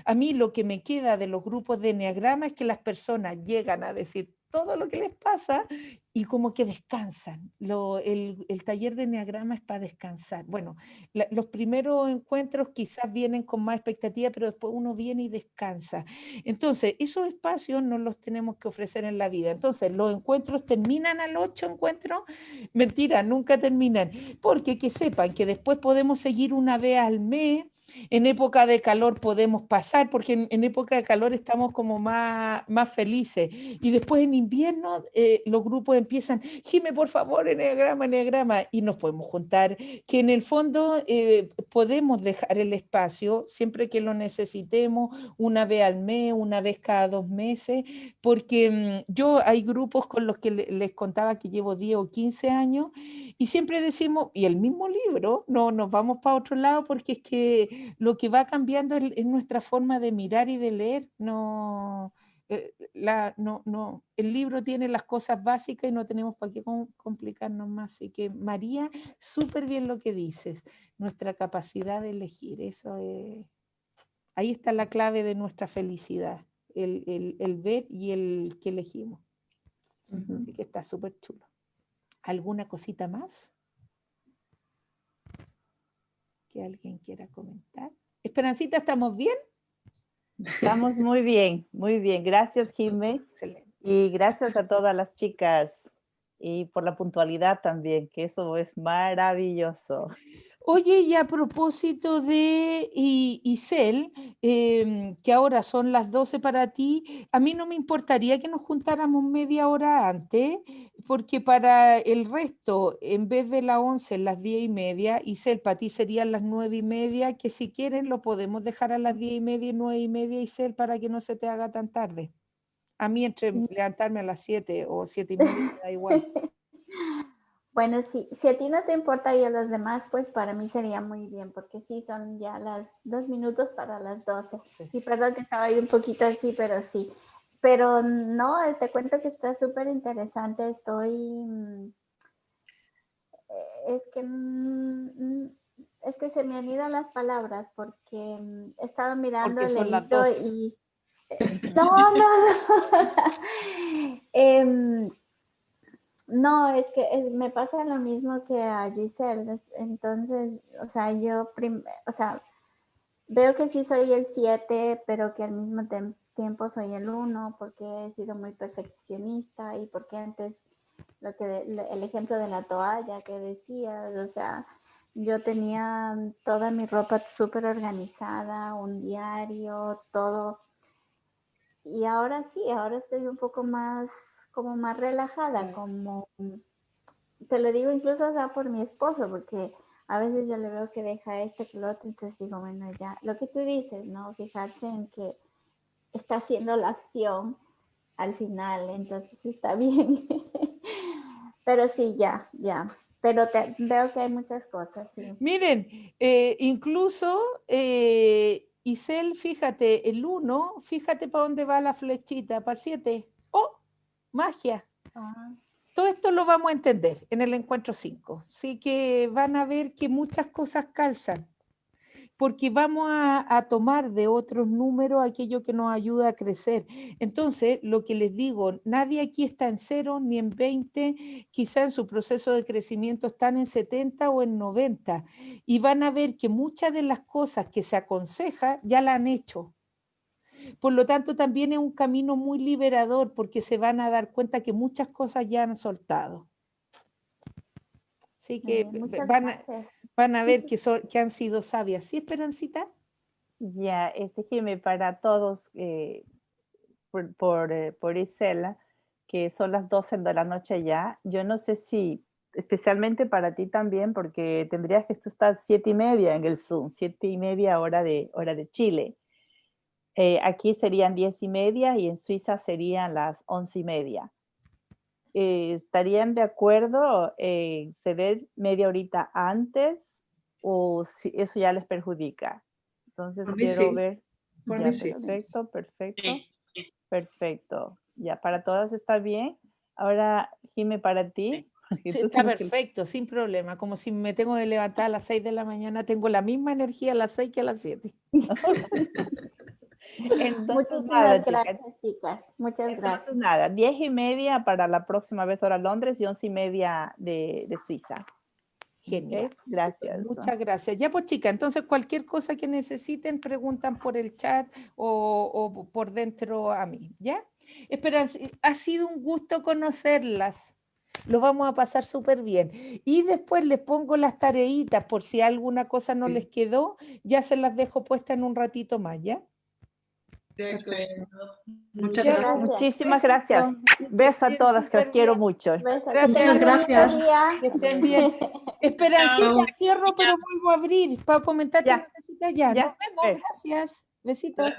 a mí lo que me queda de los grupos de eneagrama es que las personas llegan a decir todo lo que les pasa y como que descansan. El taller de eneagrama es para descansar. Bueno, los primeros encuentros quizás vienen con más expectativa, pero después uno viene y descansa. Entonces, esos espacios nos los tenemos que ofrecer en la vida. Entonces, los encuentros terminan a los 8 encuentros. Mentira, nunca terminan. Porque que sepan que después podemos seguir una vez al mes En época de calor podemos pasar, porque en época de calor estamos como más felices. Y después en invierno los grupos empiezan, Jime, por favor, enneagrama, enneagrama, y nos podemos juntar, que en el fondo podemos dejar el espacio siempre que lo necesitemos, una vez al mes, una vez cada 2 meses, porque yo hay grupos con los que les contaba que llevo 10 o 15 años, y siempre decimos, y el mismo libro, no nos vamos para otro lado, porque es que lo que va cambiando es nuestra forma de mirar y de leer. No, el libro tiene las cosas básicas y no tenemos para qué complicarnos más. Así que María, súper bien lo que dices, nuestra capacidad de elegir, eso es, ahí está la clave de nuestra felicidad, el ver y el que elegimos. Así que está súper chulo. ¿Alguna cosita más que alguien quiera comentar? Esperancita, ¿estamos bien? Estamos muy bien, muy bien. Gracias, Jime. Excelente. Y gracias a todas las chicas y por la puntualidad también, que eso es maravilloso. Oye, y a propósito de Isel, que ahora son las 12 para ti, a mí no me importaría que nos juntáramos media hora antes, porque para el resto, en vez de las 11, las 10:30, Isel, para ti serían las 9:30, que si quieren lo podemos dejar a las 10:30 y 9:30, Isel, para que no se te haga tan tarde. A mí entre levantarme a las 7 o 7:30 me da igual. Bueno, si a ti no te importa y a los demás, pues para mí sería muy bien, porque sí, son ya las 2 minutos para las 12. Sí. Y perdón que estaba ahí un poquito así, pero sí. Pero no, te cuento que está súper interesante. Es que se me han ido las palabras, porque he estado mirando Porque el son las leído 12. y... No. No, es que me pasa lo mismo que a Giselle. Entonces, o sea, veo que sí soy el 7, pero que al mismo tiempo soy el 1, porque he sido muy perfeccionista y porque antes el ejemplo de la toalla que decías, o sea, yo tenía toda mi ropa súper organizada, un diario, todo. Y ahora sí, ahora estoy un poco más relajada, como te lo digo incluso por mi esposo, porque a veces yo le veo que deja esto, que lo otro, entonces digo, bueno, ya, lo que tú dices, ¿no? Fijarse en que está haciendo la acción al final, entonces está bien. Pero sí, ya. Pero veo que hay muchas cosas, sí. Miren, incluso, Isel, fíjate, el 1, fíjate para dónde va la flechita, para el 7. ¡Oh! Magia. Todo esto lo vamos a entender en el encuentro 5. Así que van a ver que muchas cosas calzan, porque vamos a tomar de otros números aquello que nos ayuda a crecer. Entonces, lo que les digo, nadie aquí está en 0 ni en 20, quizá en su proceso de crecimiento están en 70 o en 90, y van a ver que muchas de las cosas que se aconseja ya la han hecho. Por lo tanto, también es un camino muy liberador, porque se van a dar cuenta que muchas cosas ya han soltado. Así que van a ver que han sido sabias. ¿Sí, Esperancita? Ya, Jimé, para todos, por Isela, que son las 12 de la noche ya, yo no sé si, especialmente para ti también, porque tendrías que estar 7:30 en el Zoom, 7:30 hora de Chile. Aquí serían 10:30 y en Suiza serían las 11:30. ¿Estarían de acuerdo en ceder media horita antes o si eso ya les perjudica? Entonces quiero ver. Por Ya, mí sí. Perfecto. Ya, para todas está bien. Ahora, Jime, para ti. Sí, está perfecto, sin problema. Como si me tengo que levantar a las 6 de la mañana, tengo la misma energía a las 6 que a las 7. Entonces, Muchísimas gracias, chicas. Muchas gracias. Entonces, nada, 10:30 para la próxima vez hora Londres y 11:30 de Suiza. Genial. Okay, gracias. Super, muchas gracias. Ya pues, chicas, entonces cualquier cosa que necesiten, preguntan por el chat o por dentro a mí, ¿ya? Esperanza, ha sido un gusto conocerlas. lo vamos a pasar súper bien. Y después les pongo las tareitas, por si alguna cosa no les quedó, ya se las dejo puestas en un ratito más, ¿ya? De acuerdo. Muchas Ya, gracias. Muchísimas gracias. Beso a estén todas, que las súper quiero bien. mucho. Besos, que Gracias, tengan Muchas bonito gracias. día. Que estén bien. Esperancita, cierro, pero vuelvo a abrir para comentar Ya, las cositas ya. ya, Nos vemos, ve. gracias. Besitos.